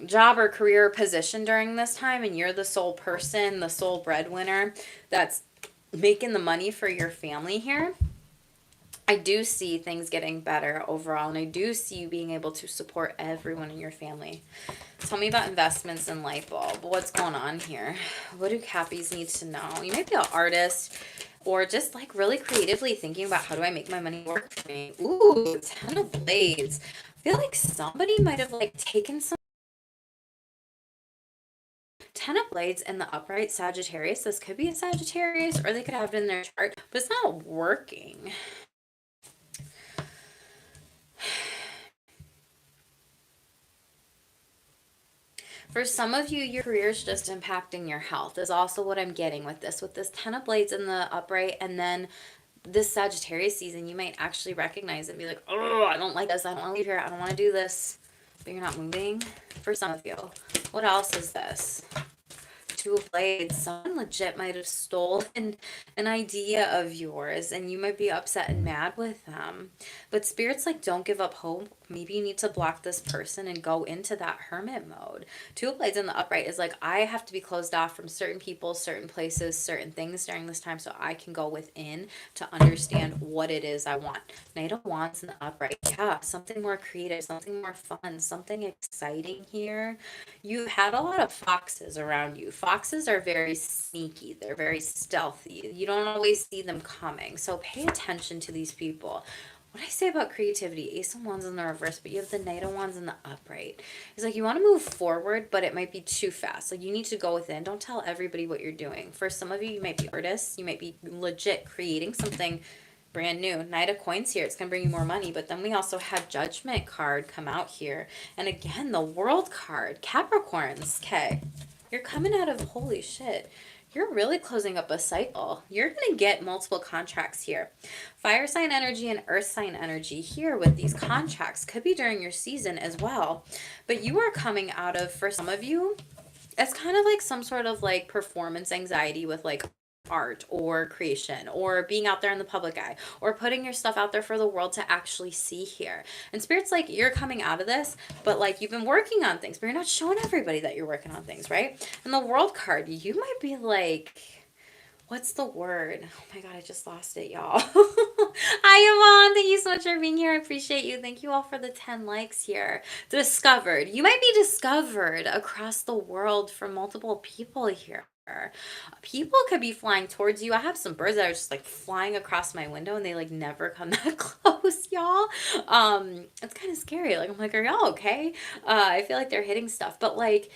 job or career position during this time, and you're the sole person, the sole breadwinner that's making the money for your family here, I do see things getting better overall, and I do see you being able to support everyone in your family. Tell me about investments and light bulb. What's going on here? What do Cappies need to know? You might be an artist, or just like really creatively thinking about, how do I make my money work for me? Ooh, 10 of Blades. I feel like somebody might have like taken some 10 of Blades in the upright Sagittarius. This could be a Sagittarius, or they could have it in their chart, but it's not working. For some of you, your career is just impacting your health is also what I'm getting with this. With this 10 of Blades in the upright, and then this Sagittarius season, you might actually recognize it and be like, oh, I don't like this. I don't want to leave here. I don't want to do this. But you're not moving. For some of you. What else is this? Two of Blades. Someone legit might have stolen an idea of yours, and you might be upset and mad with them. But Spirit's like, don't give up hope. Maybe you need to block this person and go into that hermit mode. Two of Blades in the upright is like, I have to be closed off from certain people, certain places, certain things during this time, so I can go within to understand what it is I want. Knight of Wands in the upright. Yeah, something more creative, something more fun, something exciting here. You've had a lot of foxes around you. Foxes are very sneaky. They're very stealthy. You don't always see them coming. So pay attention to these people. What I say about creativity, Ace of Wands in the reverse, but you have the Knight of Wands in the upright. It's like you want to move forward, but it might be too fast. Like you need to go within. Don't tell everybody what you're doing. For some of you, you might be artists. You might be legit creating something brand new. Knight of Coins here. It's going to bring you more money. But then we also have Judgment card come out here. And again, the World card. Capricorns. Okay. You're coming out of, holy shit. you're really closing up a cycle. You're going to get multiple contracts here. Fire sign energy and earth sign energy here with these contracts could be during your season as well. But you are coming out of, for some of you, it's kind of like some sort of like performance anxiety with like art or creation or being out there in the public eye or putting your stuff out there for the world to actually see here. And Spirit's like, you're coming out of this, but like you've been working on things, but you're not showing everybody that you're working on things, right? And the World card, you might be like, what's the word? Oh my God, I just lost it, y'all. Hi, Yvonne. Thank you so much for being here. I appreciate you. Thank you all for the 10 likes here. Discovered. You might be discovered across the world from multiple people here. People could be flying towards you. I have some birds that are just like flying across my window and they like never come that close, y'all. It's kind of scary. Like, I'm like, are y'all okay? I feel like they're hitting stuff, but like,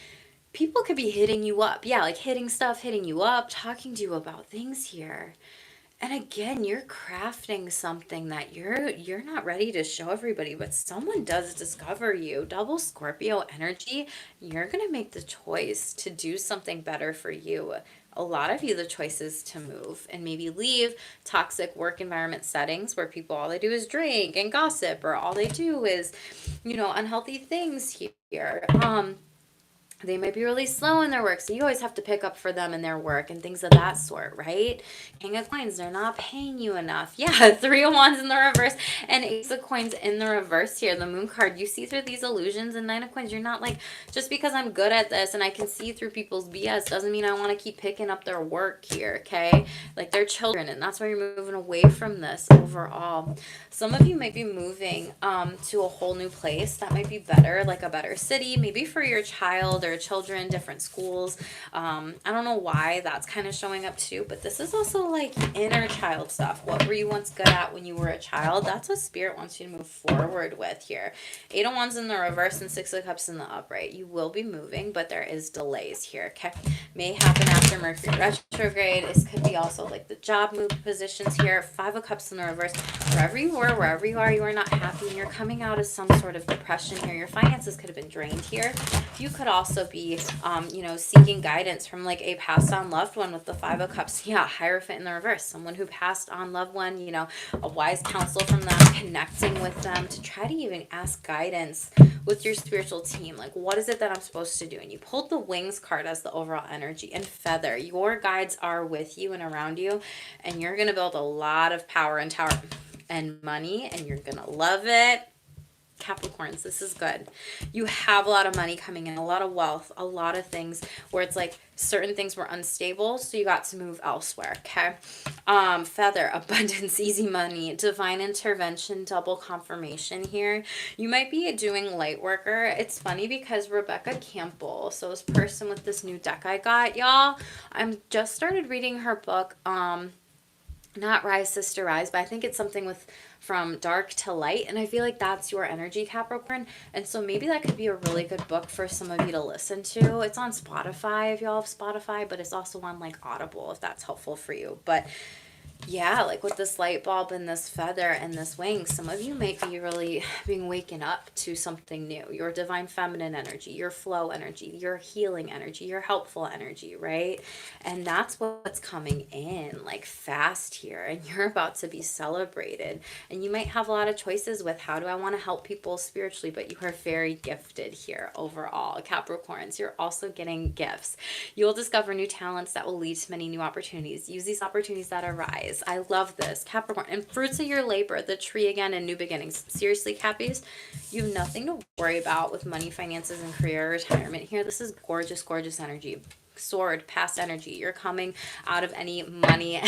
people could be hitting you up. Yeah, like hitting stuff, hitting you up, talking to you about things here. And again, you're crafting something that you're not ready to show everybody, but someone does discover you. Double Scorpio energy, you're going to make the choice to do something better for you. A lot of you, the choice is to move and maybe leave toxic work environment settings where people, all they do is drink and gossip, or all they do is, unhealthy things here. They might be really slow in their work, so you always have to pick up for them in their work and things of that sort, right? King of Coins, they're not paying you enough. Yeah, Three of Wands in the reverse and Ace of Coins in the reverse here. The Moon card, you see through these illusions, and Nine of Coins, you're not like, just because I'm good at this and I can see through people's BS doesn't mean I want to keep picking up their work here, okay? Like, they're children, and that's why you're moving away from this overall. Some of you might be moving to a whole new place that might be better, like a better city, maybe for your child or children, different schools. I don't know why that's kind of showing up too, but this is also like inner child stuff. What were you once good at when you were a child? That's what Spirit wants you to move forward with here. Eight of Wands in the reverse and Six of Cups in the upright. You will be moving, but there is delays here, okay? May happen after Mercury retrograde. This could be also like the job move positions here. Five of Cups in the reverse. Wherever you were, wherever you are not happy, and you're coming out of some sort of depression here. Your finances could have been drained here. You could also be, seeking guidance from like a passed on loved one with the Five of Cups. Yeah, Hierophant in the reverse. Someone who passed on loved one, a wise counsel from them, connecting with them to try to even ask guidance with your spiritual team. Like, what is it that I'm supposed to do? And you pulled the Wings card as the overall energy, and Feather. Your guides are with you and around you, and you're going to build a lot of power and tower and money, and you're going to love it. Capricorns, this is good. You have a lot of money coming in, a lot of wealth, a lot of things where it's like certain things were unstable, so you got to move elsewhere, okay? Feather, abundance, easy money, divine intervention, double confirmation here. You might be doing light worker. It's funny because Rebecca Campbell, so this person with this new deck I got, y'all, I'm just started reading her book, not Rise, Sister, Rise, but I think it's something with from dark to light, and I feel like that's your energy, Capricorn, and so maybe that could be a really good book for some of you to listen to. It's on Spotify if y'all have Spotify, but it's also on like Audible if that's helpful for you. But yeah, like with this light bulb and this feather and this wing, some of you might be really being waken up to something new. Your divine feminine energy, your flow energy, your healing energy, your helpful energy, right? And that's what's coming in like fast here, and you're about to be celebrated. And you might have a lot of choices with how do I want to help people spiritually, but you are very gifted here overall. Capricorns, you're also getting gifts. You will discover new talents that will lead to many new opportunities. Use these opportunities that arise. I love this, Capricorn. And fruits of your labor, the tree again, and new beginnings. Seriously, Cappies, you have nothing to worry about with money, finances, and career retirement here. This is gorgeous, gorgeous energy. Sword, past energy. You're coming out of any money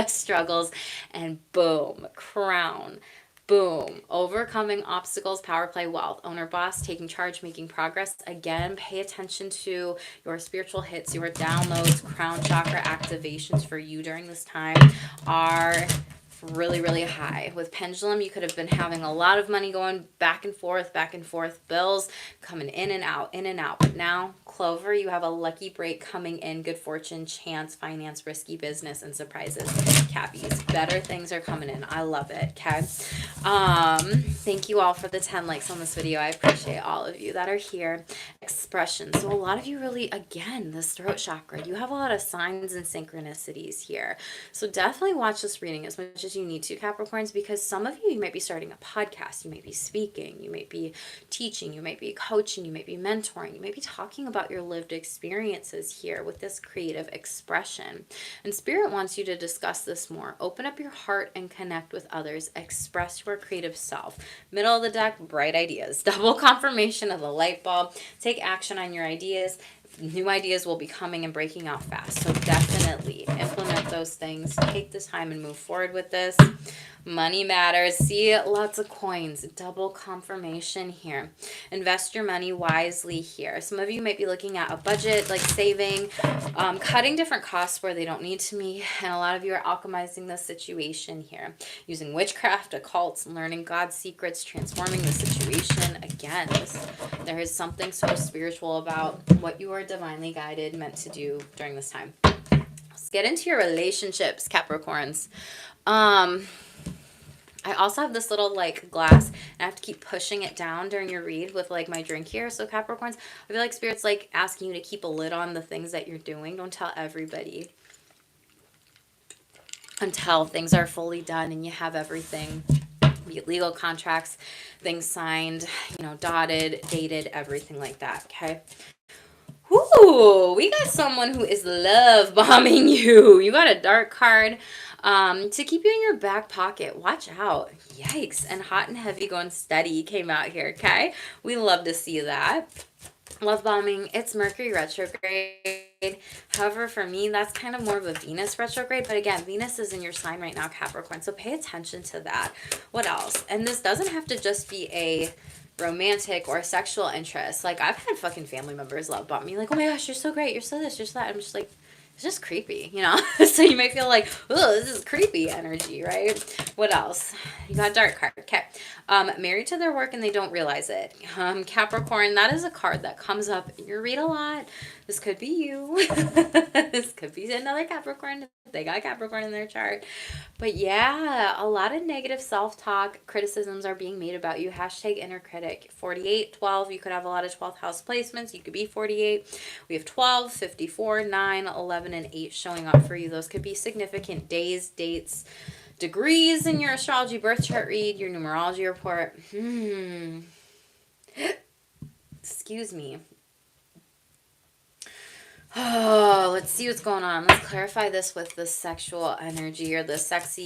struggles, and boom, crown. Boom. Overcoming obstacles, power play, wealth. Owner, boss, taking charge, making progress. Again, pay attention to your spiritual hits, your downloads, crown chakra activations for you during this time are really, really high. With pendulum, you could have been having a lot of money going back and forth, bills coming in and out, in and out. But now, Clover, you have a lucky break coming in, good fortune, chance, finance, risky business, and surprises. Cappies, better things are coming in. I love it, okay? Thank you all for the 10 likes on this video. I appreciate all of you that are here. Expression. So a lot of you really, again, this throat chakra, you have a lot of signs and synchronicities here. So definitely watch this reading as much as you need to, Capricorns, because some of you might be starting a podcast, you might be speaking, you might be teaching, you might be coaching, you might be mentoring, you might be talking about your lived experiences here with this creative expression. And Spirit wants you to discuss this more. Open up your heart and connect with others. Express your creative self. Middle of the deck, bright ideas. Double confirmation of the light bulb. Take action on your ideas. New ideas will be coming and breaking out fast. So definitely implement those things. Take this time and move forward with this. Money matters. See, lots of coins. Double confirmation here. Invest your money wisely here. Some of you might be looking at a budget, like saving, cutting different costs where they don't need to be. And a lot of you are alchemizing the situation here. Using witchcraft, occults, learning God's secrets, transforming the situation. Again, there is something so spiritual about what you are divinely guided, meant to do during this time. Let's get into your relationships, Capricorns. I also have this little like glass, and I have to keep pushing it down during your read with like my drink here. So Capricorns, I feel like Spirit's like asking you to keep a lid on the things that you're doing. Don't tell everybody until things are fully done and you have everything, be it legal contracts, things signed, you know, dotted, dated, everything like that. Okay. Ooh, we got someone who is love bombing you. You got a dark card to keep you in your back pocket. Watch out. Yikes. And hot and heavy going steady came out here, okay? We love to see that. Love bombing. It's Mercury retrograde. However, for me, that's kind of more of a Venus retrograde. But again, Venus is in your sign right now, Capricorn. So pay attention to that. What else? And this doesn't have to just be a romantic or sexual interest. Like, I've had fucking family members love bomb me. Like, oh my gosh, you're so great. You're so this, you're so that. I'm just like, it's just creepy, you know? So you might feel like, oh, this is creepy energy, right? What else? You got dark card. Okay. Married to their work and they don't realize it. Capricorn, that is a card that comes up in your read a lot. This could be you. This could be another Capricorn. They got Capricorn in their chart. But yeah, a lot of negative self-talk, criticisms are being made about you. Hashtag inner critic. 48, 12. You could have a lot of 12th house placements. You could be 48. We have 12, 54, 9, 11, and 8 showing up for you. Those could be significant days, dates, degrees in your astrology birth chart read, your numerology report. Excuse me. Oh, let's see what's going on. Let's clarify this with the sexual energy or the sex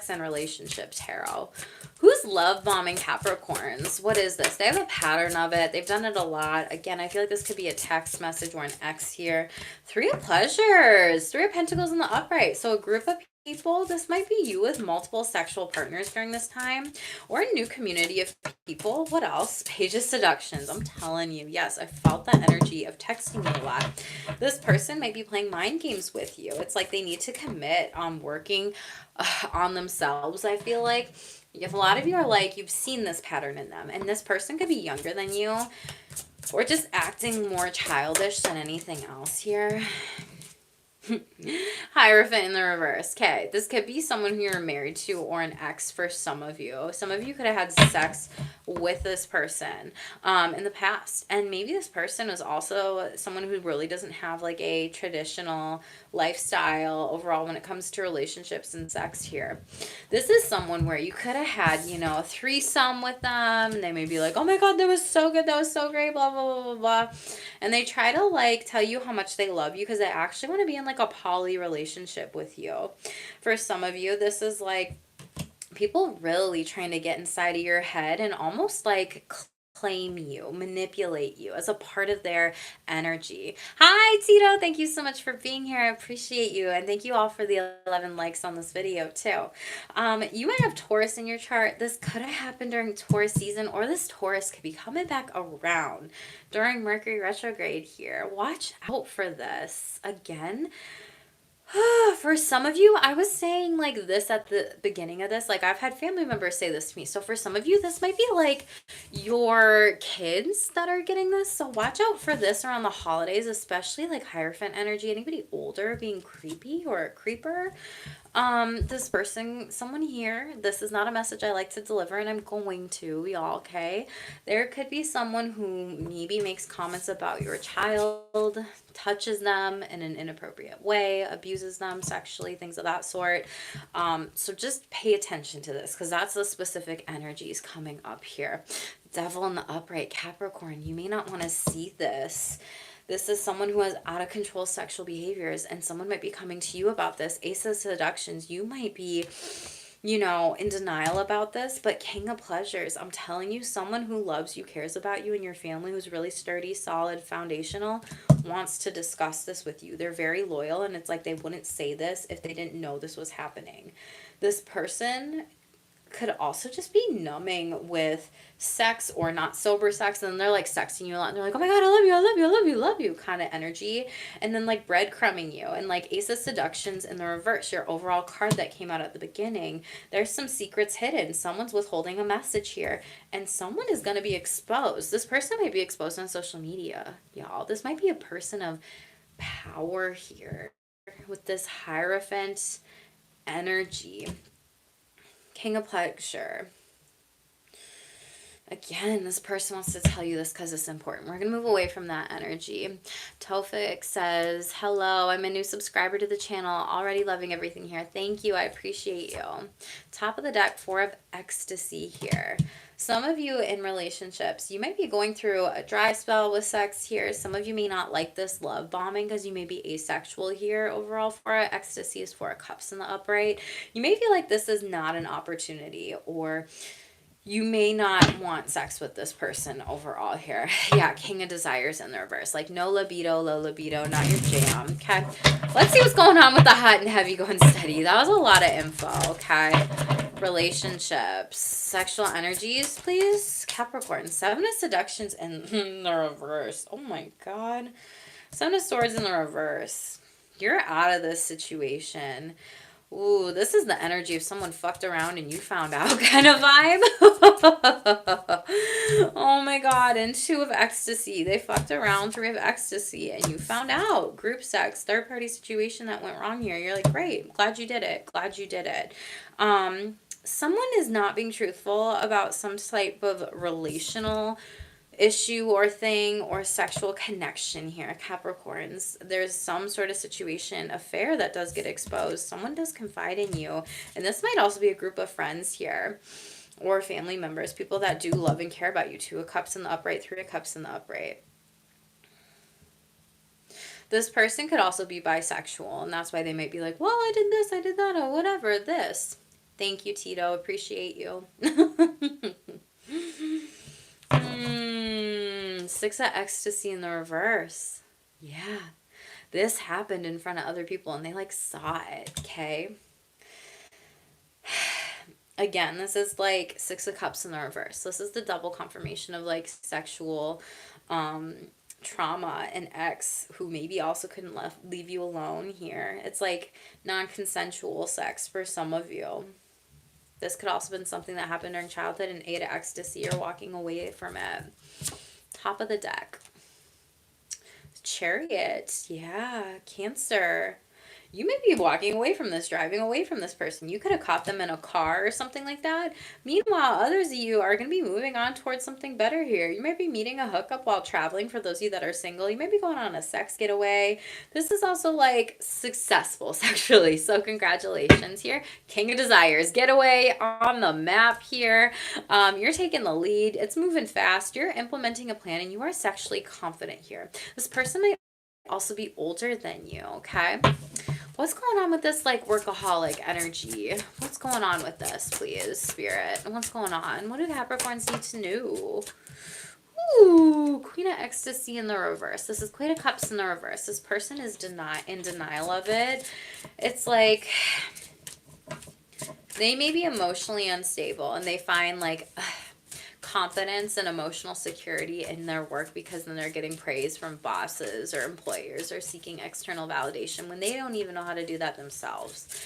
and relationship tarot. Who's love bombing Capricorns? What is this? They have a pattern of it. They've done it a lot. Again, I feel like this could be a text message or an X here. 3 of pleasures. 3 of pentacles in the upright. So a group of people, this might be you with multiple sexual partners during this time, or a new community of people. What else? Page of seductions. I'm telling you, yes, I felt that energy of texting you a lot. This person might be playing mind games with you. It's like they need to commit on working on themselves. I feel like if a lot of you are like, you've seen this pattern in them, and this person could be younger than you or just acting more childish than anything else here. Hierophant in the reverse. Okay, this could be someone who you're married to or an ex for some of you. Some of you could have had sex with this person in the past. And maybe this person is also someone who really doesn't have like a traditional lifestyle overall when it comes to relationships and sex here. This is someone where you could have had, you know, a threesome with them. And they may be like, oh my God, that was so good. That was so great, blah, blah, blah, blah, blah. And they try to like tell you how much they love you because they actually want to be in like a poly relationship with you. For some of you, this is like people really trying to get inside of your head and almost like claim you, manipulate you as a part of their energy. Hi, Tito. Thank you so much for being here. I appreciate you. And thank you all for the 11 likes on this video too. You might have Taurus in your chart. This could have happened during Taurus season, or this Taurus could be coming back around during Mercury retrograde here. Watch out for this. Again, For some of you, I was saying like this at the beginning of this. Like, I've had family members say this to me. So for some of you, this might be like your kids that are getting this. So watch out for this around the holidays, especially like Hierophant energy. Anybody older being creepy or a creeper. This person, someone here, this is not a message I like to deliver, and I'm going to, y'all, okay? There could be someone who maybe makes comments about your child, touches them in an inappropriate way, abuses them sexually, things of that sort. So just pay attention to this, because that's the specific energies coming up here. Devil in the upright, Capricorn, you may not want to see this. This is someone who has out of control sexual behaviors, and someone might be coming to you about this. Ace of seductions, you might be, you know, in denial about this, but King of pleasures, I'm telling you, someone who loves you, cares about you and your family, who's really sturdy, solid, foundational, wants to discuss this with you. They're very loyal, and it's like they wouldn't say this if they didn't know this was happening. This person could also just be numbing with sex or not sober sex, and then they're like sexting you a lot, and they're like, oh my god, I love you, I love you, I love you, love you kind of energy, and then like breadcrumbing you. And like Ace of seductions in the reverse, your overall card that came out at the beginning, there's some secrets hidden. Someone's withholding a message here, and someone is going to be exposed. This person might be exposed on social media, y'all. This might be a person of power here with this Hierophant energy. King of pleasure. Again, this person wants to tell you this because it's important. We're going to move away from that energy. Tofik says, hello, I'm a new subscriber to the channel. Already loving everything here. Thank you. I appreciate you. Top of the deck, Four of Ecstasy here. Some of you in relationships, you might be going through a dry spell with sex here. Some of you may not like this love bombing because you may be asexual here. Overall, Four of Ecstasy is Four of Cups in the upright. You may feel like this is not an opportunity, or you may not want sex with this person overall here. Yeah, King of Desires in the reverse. Like no libido, low libido, not your jam. Okay, let's see what's going on with the hot and heavy going steady. That was a lot of info, okay? Relationships, sexual energies, please. Capricorn, Seven of Seductions in the reverse. Oh my God. Seven of Swords in the reverse. You're out of this situation. Ooh, this is the energy of someone fucked around and you found out kind of vibe. Oh my God. And Two of Ecstasy. They fucked around. Three of Ecstasy. And you found out. Group sex. Third party situation that went wrong here. You're like, great. Glad you did it. Glad you did it. Someone is not being truthful about some type of relational issue or thing or sexual connection here, Capricorns. There's some sort of situation, affair that does get exposed. Someone does confide in you, and this might also be a group of friends here or family members, people that do love and care about you. Two of Cups in the upright, Three of Cups in the upright. This person could also be bisexual, and that's why they might be like, well, I did this, I did that, or whatever, this. Thank you, Tito. Appreciate you. Six of Ecstasy in the reverse. Yeah. This happened in front of other people and they like saw it, okay? Again, this is like Six of Cups in the reverse. This is the double confirmation of like sexual trauma, and ex who maybe also couldn't leave you alone here. It's like non-consensual sex for some of you. This could also have been something that happened during childhood, and Eight of Ecstasy, or walking away from it. Top of the deck. Chariot. Yeah. Cancer. You may be walking away from this, driving away from this person. You could have caught them in a car or something like that. Meanwhile, others of you are going to be moving on towards something better here. You might be meeting a hookup while traveling. For those of you that are single, you might be going on a sex getaway. This is also like successful sexually. So congratulations here. King of Desires. Getaway on the map here. You're taking the lead. It's moving fast. You're implementing a plan and you are sexually confident here. This person might also be older than you, okay? What's going on with this, like, workaholic energy? What's going on with this, please, Spirit? What's going on? What do Capricorns need to know? Ooh, Queen of Ecstasy in the reverse. This is Queen of Cups in the reverse. This person is in denial of it. It's like they may be emotionally unstable and they find, like, confidence and emotional security in their work because then they're getting praise from bosses or employers or seeking external validation when they don't even know how to do that themselves.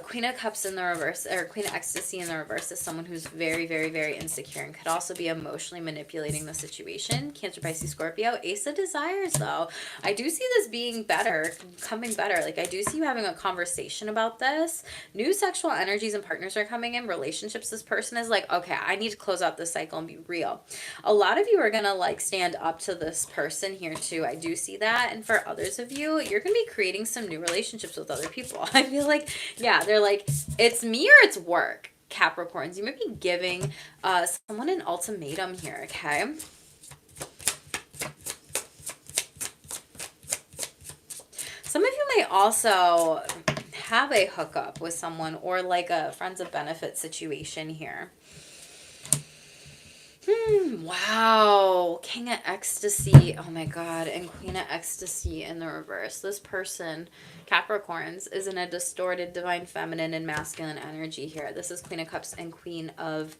Queen of Cups in the reverse, or Queen of Ecstasy in the reverse, is someone who's very, very, very insecure and could also be emotionally manipulating the situation. Cancer, Pisces, Scorpio. Ace of Desires, though. I do see this being better, coming better. Like, I do see you having a conversation about this. New sexual energies and partners are coming in. Relationships, this person is like, okay, I need to close out this cycle and be real. A lot of you are going to, like, stand up to this person here, too. I do see that. And for others of you, you're going to be creating some new relationships with other people. I feel like, yeah, they're like, it's me or it's work, Capricorns. You might be giving someone an ultimatum here, okay? Some of you may also have a hookup with someone or like a friends of benefit situation here. Wow. King of Ecstasy. Oh my God. And Queen of Ecstasy in the reverse. This person, Capricorns, is in a distorted divine feminine and masculine energy here. This is Queen of Cups and King of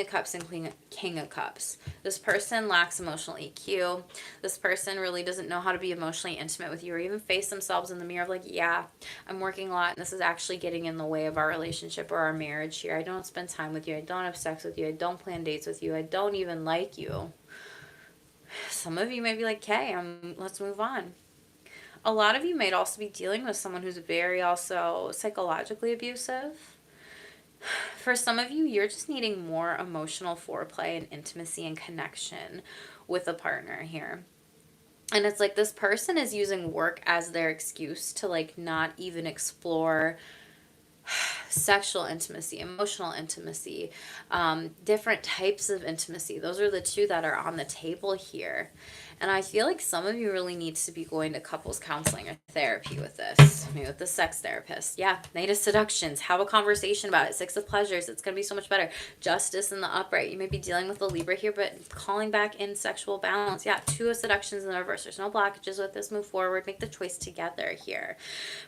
Cups and King of Cups. This person lacks emotional EQ. This person really doesn't know how to be emotionally intimate with you or even face themselves in the mirror of like, yeah, I'm working a lot and this is actually getting in the way of our relationship or our marriage here. I don't spend time with you. I don't have sex with you. I don't plan dates with you. I don't even like you. Some of you may be like, okay, let's move on. A lot of you might also be dealing with someone who's very also psychologically abusive. For some of you, you're just needing more emotional foreplay and intimacy and connection with a partner here. And it's like this person is using work as their excuse to like not even explore sexual intimacy, emotional intimacy, different types of intimacy. Those are the two that are on the table here. And I feel like some of you really need to be going to couples counseling or therapy with this. Maybe with the sex therapist. Yeah, Knight of Seductions. Have a conversation about it. Six of Pleasures. It's going to be so much better. Justice in the upright. You may be dealing with a Libra here, but calling back in sexual balance. Yeah, Two of Seductions in the reverse. There's no blockages with this. Move forward. Make the choice together here.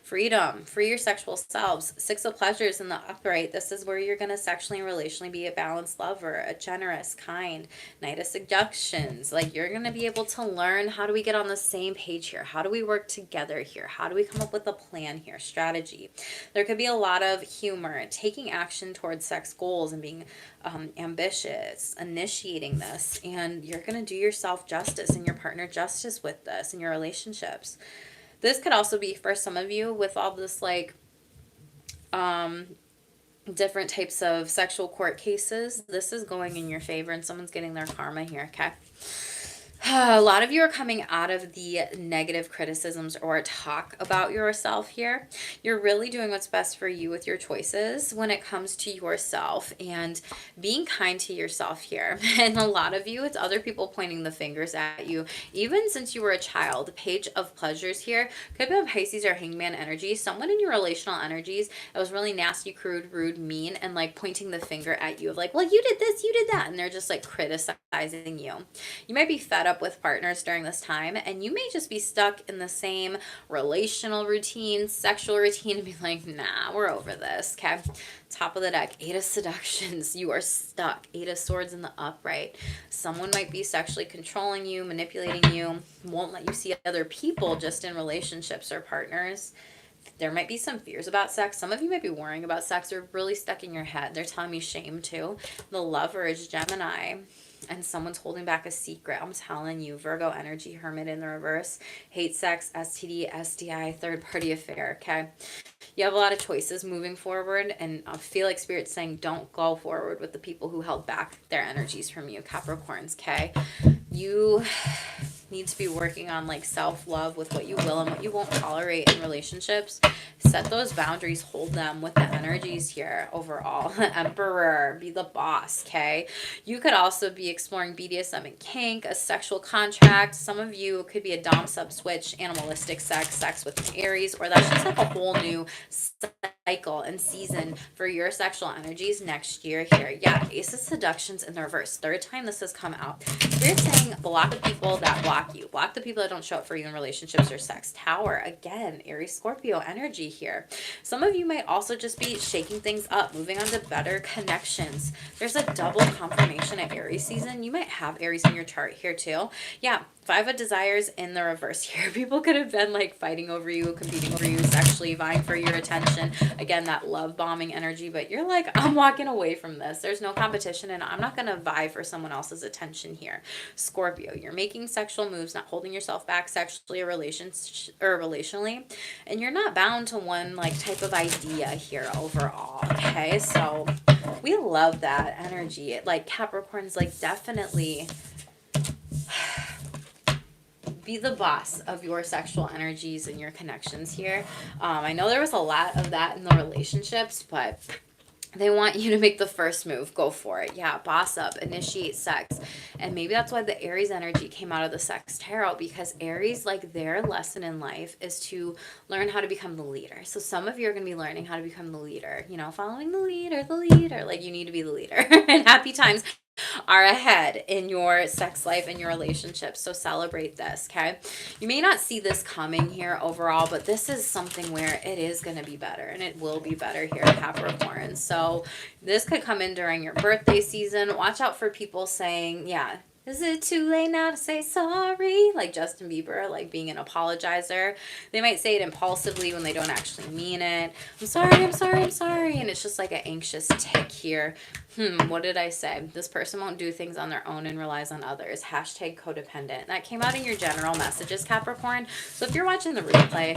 Freedom. Free your sexual selves. Six of Pleasures in the upright. This is where you're going to sexually and relationally be a balanced lover, a generous, kind. Knight of Seductions. Like, you're going to be able to learn, how do we get on the same page here? How do we work together here? How do we come up with a plan here? Strategy. There could be a lot of humor, taking action towards sex goals and being ambitious, initiating this. And you're going to do yourself justice and your partner justice with this in your relationships. This could also be for some of you with all this like different types of sexual court cases. This is going in your favor and someone's getting their karma here, okay? A lot of you are coming out of the negative criticisms or talk about yourself here. You're really doing what's best for you with your choices when it comes to yourself and being kind to yourself here. And a lot of you, it's other people pointing the fingers at you, even since you were a child. Page of Pleasures here could be a Pisces or Hangman energy. Someone in your relational energies that was really nasty, crude, rude, mean, and like pointing the finger at you of like, well, you did this, you did that. And they're just like criticizing you. You might be fed up with partners during this time, and you may just be stuck in the same relational routine, sexual routine, and be like, nah, we're over this, okay? Top of the deck, Eight of Seductions. You are stuck. Eight of Swords in the upright. Someone might be sexually controlling you, manipulating you, won't let you see other people just in relationships or partners. There might be some fears about sex. Some of you might be worrying about sex or really stuck in your head. They're telling you shame too. The Lover is Gemini. And someone's holding back a secret. I'm telling you, Virgo energy, Hermit in the reverse. Hate sex, STD, SDI, third party affair, okay? You have a lot of choices moving forward, and I feel like Spirit's saying don't go forward with the people who held back their energies from you, Capricorns, okay? You need to be working on like self-love with what you will and what you won't tolerate in relationships. Set those boundaries, hold them with the energies here overall. Emperor, be the boss, okay? You could also be exploring BDSM and kink, a sexual contract. Some of you could be a dom sub switch, animalistic sex with an Aries, or that's just like a whole new cycle and season for your sexual energies next year here. Yeah, Ace of Seduction's in the reverse. Third time this has come out. We're saying block the people that block you. Block the people that don't show up for you in relationships or sex. Tower, again, Aries Scorpio energy here. Some of you might also just be shaking things up, moving on to better connections. There's a double confirmation at Aries season. You might have Aries in your chart here too. Yeah, Five of Desires in the reverse here. People could have been like fighting over you, competing over you, sexually vying for your attention. Again, that love bombing energy, but you're like, I'm walking away from this. There's no competition and I'm not going to vie for someone else's attention here. Scorpio, you're making sexual moves, not holding yourself back sexually or relationally. And you're not bound to one like type of idea here overall. Okay. So we love that energy. Like Capricorn's like definitely be the boss of your sexual energies and your connections here. I know there was a lot of that in the relationships, but they want you to make the first move. Go for it. Yeah, boss up, initiate sex. And maybe that's why the Aries energy came out of the Sex Tarot, because Aries, like their lesson in life is to learn how to become the leader. So some of you are going to be learning how to become the leader, you know, following the leader. Like you need to be the leader. And happy times are ahead in your sex life and your relationships. So celebrate this, okay? You may not see this coming here overall, but this is something where it is going to be better, and it will be better here, Capricorn. So this could come in during your birthday season. Watch out for people saying, yeah, is it too late now to say sorry? Like Justin Bieber, like being an apologizer. They might say it impulsively when they don't actually mean it. I'm sorry. And it's just like an anxious tick here. What did I say? This person won't do things on their own and relies on others. Hashtag codependent. That came out in your general messages, Capricorn. So if you're watching the replay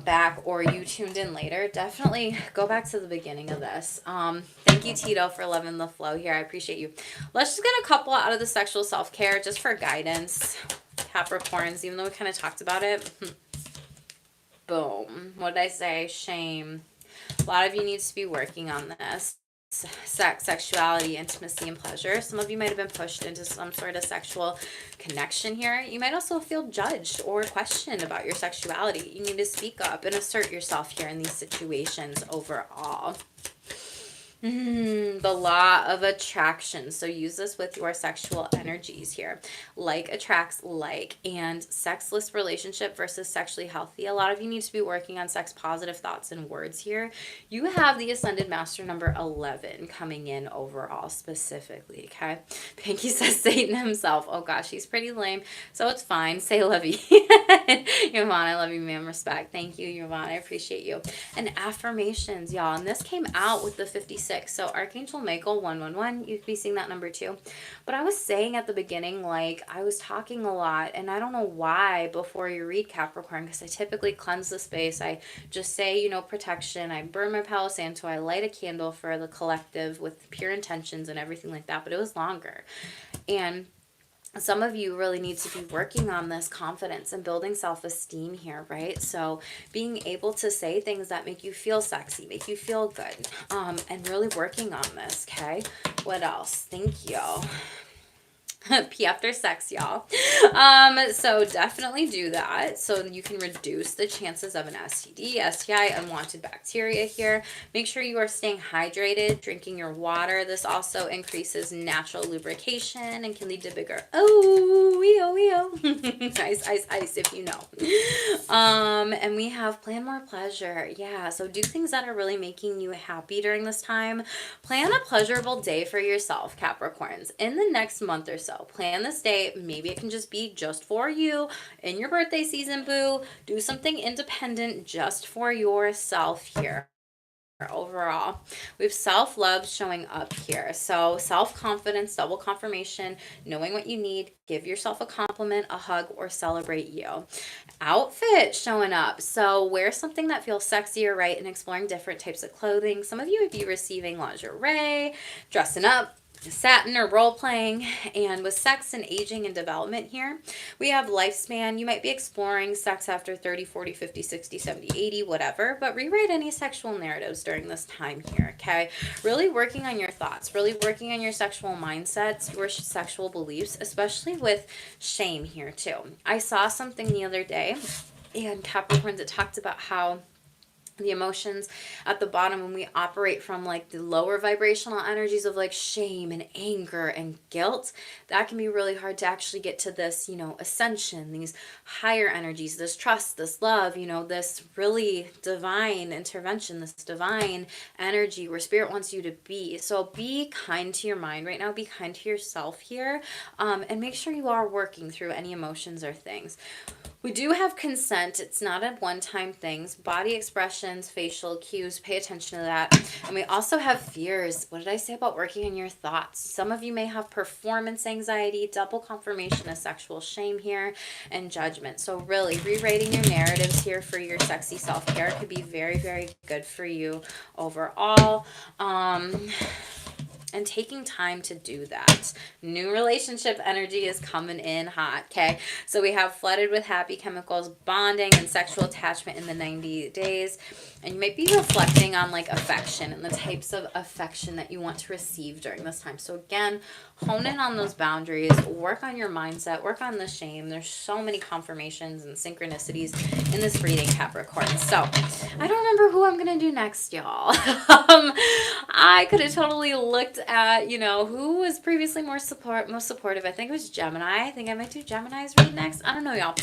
back, or you tuned in later, definitely go back to the beginning of this. Thank you, Tito, for loving the flow here. I appreciate you. Let's just get a couple out of the sexual self-care just for guidance, Capricorns, even though we kind of talked about it. Boom. What did I say? Shame. A lot of you need to be working on this. Sex, sexuality, intimacy, and pleasure. Some of you might have been pushed into some sort of sexual connection here. You might also feel judged or questioned about your sexuality. You need to speak up and assert yourself here in these situations overall. The law of attraction. So use this with your sexual energies here. Like attracts like. And sexless relationship versus sexually healthy. A lot of you need to be working on sex positive thoughts and words here. You have the Ascended Master number 11 coming in overall specifically, okay? Pinky says Satan himself. Oh gosh, he's pretty lame. So it's fine. Say lovey. Yvonne, I love you, ma'am. Respect. Thank you, Yvonne. I appreciate you. And affirmations, y'all. And this came out with the 56. So Archangel Michael 111, you could be seeing that number too. But I was saying at the beginning, like I was talking a lot, and I don't know why before you read Capricorn, because I typically cleanse the space. I just say, you know, protection. I burn my Palo Santo. I light a candle for the collective with pure intentions and everything like that. But it was longer. And some of you really need to be working on this confidence and building self-esteem here, right? So being able to say things that make you feel sexy, make you feel good, and really working on this, okay? What else? Thank you. Pee after sex, y'all. So definitely do that so you can reduce the chances of an STD, STI, unwanted bacteria here. Make sure you are staying hydrated, drinking your water. This also increases natural lubrication and can lead to bigger ice, if you know. And we have plan more pleasure. Yeah, so do things that are really making you happy during this time. Plan a pleasurable day for yourself, Capricorns, in the next month or so. Plan this day. Maybe it can just be just for you in your birthday season, boo. Do something independent just for yourself here. Overall, we have self-love showing up here. So self-confidence, double confirmation, knowing what you need, give yourself a compliment, a hug, or celebrate you. Outfit showing up. So wear something that feels sexier, right? And exploring different types of clothing. Some of you would be receiving lingerie, dressing up, satin or role playing. And with sex and aging and development here, we have lifespan. You might be exploring sex after 30, 40, 50, 60, 70, 80, whatever, but rewrite any sexual narratives during this time here, okay? Really working on your thoughts, really working on your sexual mindsets, your sexual beliefs, especially with shame here too. I saw something the other day, and Capricorns, it talked about how the emotions at the bottom, when we operate from like the lower vibrational energies of like shame and anger and guilt, that can be really hard to actually get to this, you know, ascension, these higher energies, this trust, this love, you know, this really divine intervention, this divine energy where spirit wants you to be. So be kind to your mind right now, be kind to yourself here, and make sure you are working through any emotions or things. We do have consent. It's not a one-time thing. Body expressions, facial cues, pay attention to that. And we also have fears. What did I say about working on your thoughts? Some of you may have performance anxiety, double confirmation of sexual shame here, and judgment. So really, rewriting your narratives here for your sexy self-care could be very, very good for you overall. And taking time to do that. New relationship energy is coming in hot, okay? So we have flooded with happy chemicals, bonding, and sexual attachment in the 90 days. And you might be reflecting on like affection and the types of affection that you want to receive during this time. So again, hone in on those boundaries, work on your mindset, work on the shame. There's so many confirmations and synchronicities in this reading, Capricorn. So I don't remember who I'm going to do next, y'all. I could have totally looked at, you know, who was previously most supportive. I think it was Gemini. I think I might do Gemini's read next. I don't know, y'all.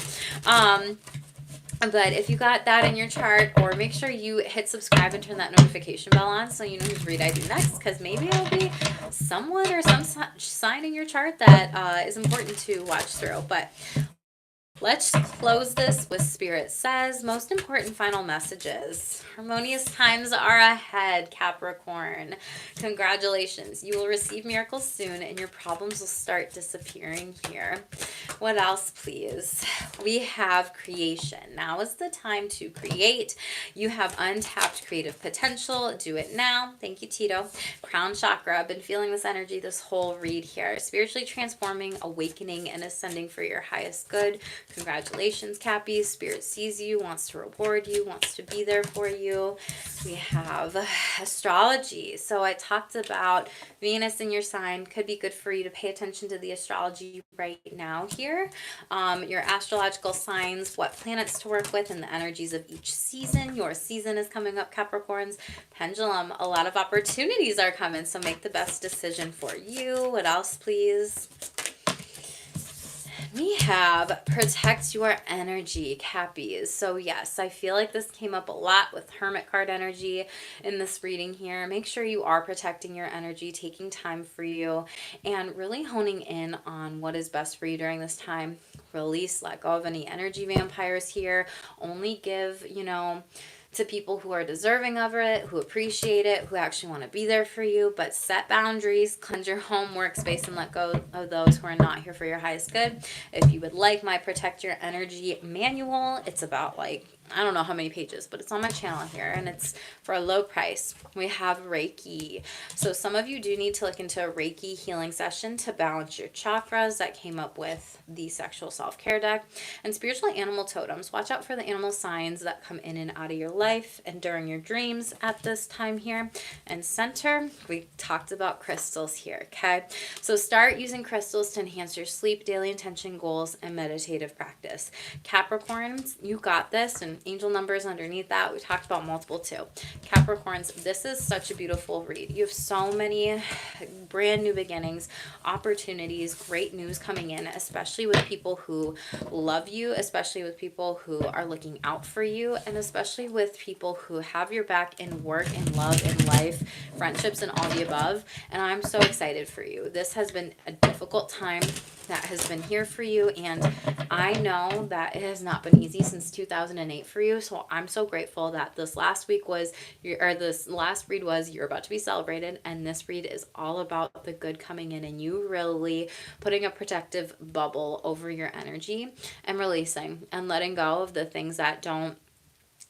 But if you got that in your chart, or make sure you hit subscribe and turn that notification bell on so you know whose read I do next, because maybe it'll be someone or some sign in your chart that is important to watch through. But let's close this with Spirit Says. Most important final messages. Harmonious times are ahead, Capricorn. Congratulations. You will receive miracles soon and your problems will start disappearing here. What else, please? We have creation. Now is the time to create. You have untapped creative potential. Do it now. Thank you, Tito. Crown chakra. I've been feeling this energy this whole read here. Spiritually transforming, awakening, and ascending for your highest good. Congratulations, Cappy. Spirit sees you, wants to reward you, wants to be there for you. We have astrology. So I talked about Venus in your sign. Could be good for you to pay attention to the astrology right now here. Your astrological signs, what planets to work with, and the energies of each season. Your season is coming up, Capricorns. Pendulum, a lot of opportunities are coming, so make the best decision for you. What else, please? We have protect your energy, Cappies. So yes, I feel like this came up a lot with Hermit card energy in this reading here. Make sure you are protecting your energy, taking time for you, and really honing in on what is best for you during this time. Release, let go of any energy vampires here. Only give, you know, to people who are deserving of it, who appreciate it, who actually want to be there for you, but set boundaries, cleanse your home workspace, and let go of those who are not here for your highest good. If you would like my Protect Your Energy manual, it's about like, I don't know how many pages, but it's on my channel here, and it's for a low price. We have Reiki. So some of you do need to look into a Reiki healing session to balance your chakras. That came up with the sexual self-care deck. And spiritual animal totems. Watch out for the animal signs that come in and out of your life and during your dreams at this time here. And center, we talked about crystals here, okay? So start using crystals to enhance your sleep, daily intention, goals, and meditative practice. Capricorns, you got this, and angel numbers underneath that. We talked about multiple too. Capricorns, this is such a beautiful read. You have so many brand new beginnings, opportunities, great news coming in, especially with people who love you, especially with people who are looking out for you, and especially with people who have your back in work and love and life, friendships, and all the above. And I'm so excited for you. This has been a difficult time that has been here for you, and I know that it has not been easy since 2008 for you. So I'm so grateful that this last read was you're about to be celebrated, and this read is all about the good coming in and you really putting a protective bubble over your energy and releasing and letting go of the things that don't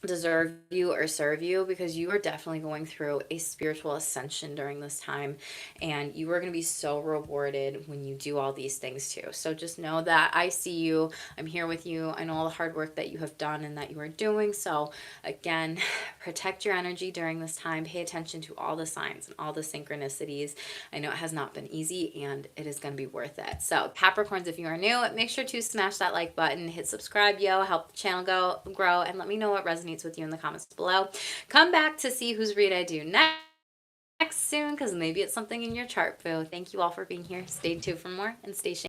deserve you or serve you, because you are definitely going through a spiritual ascension during this time, and you are going to be so rewarded when you do all these things too. So just know that I see you, I'm here with you, I know all the hard work that you have done and that you are doing. So again, protect your energy during this time, pay attention to all the signs and all the synchronicities. I know it has not been easy, and it is going to be worth it. So Capricorns, if you are new, make sure to smash that like button, hit subscribe, help the channel grow, and let me know what resonates resonates with you in the comments below. Come back to see whose read I do next soon, because maybe it's something in your chart, boo. Thank you all for being here. Stay tuned for more and stay shameless.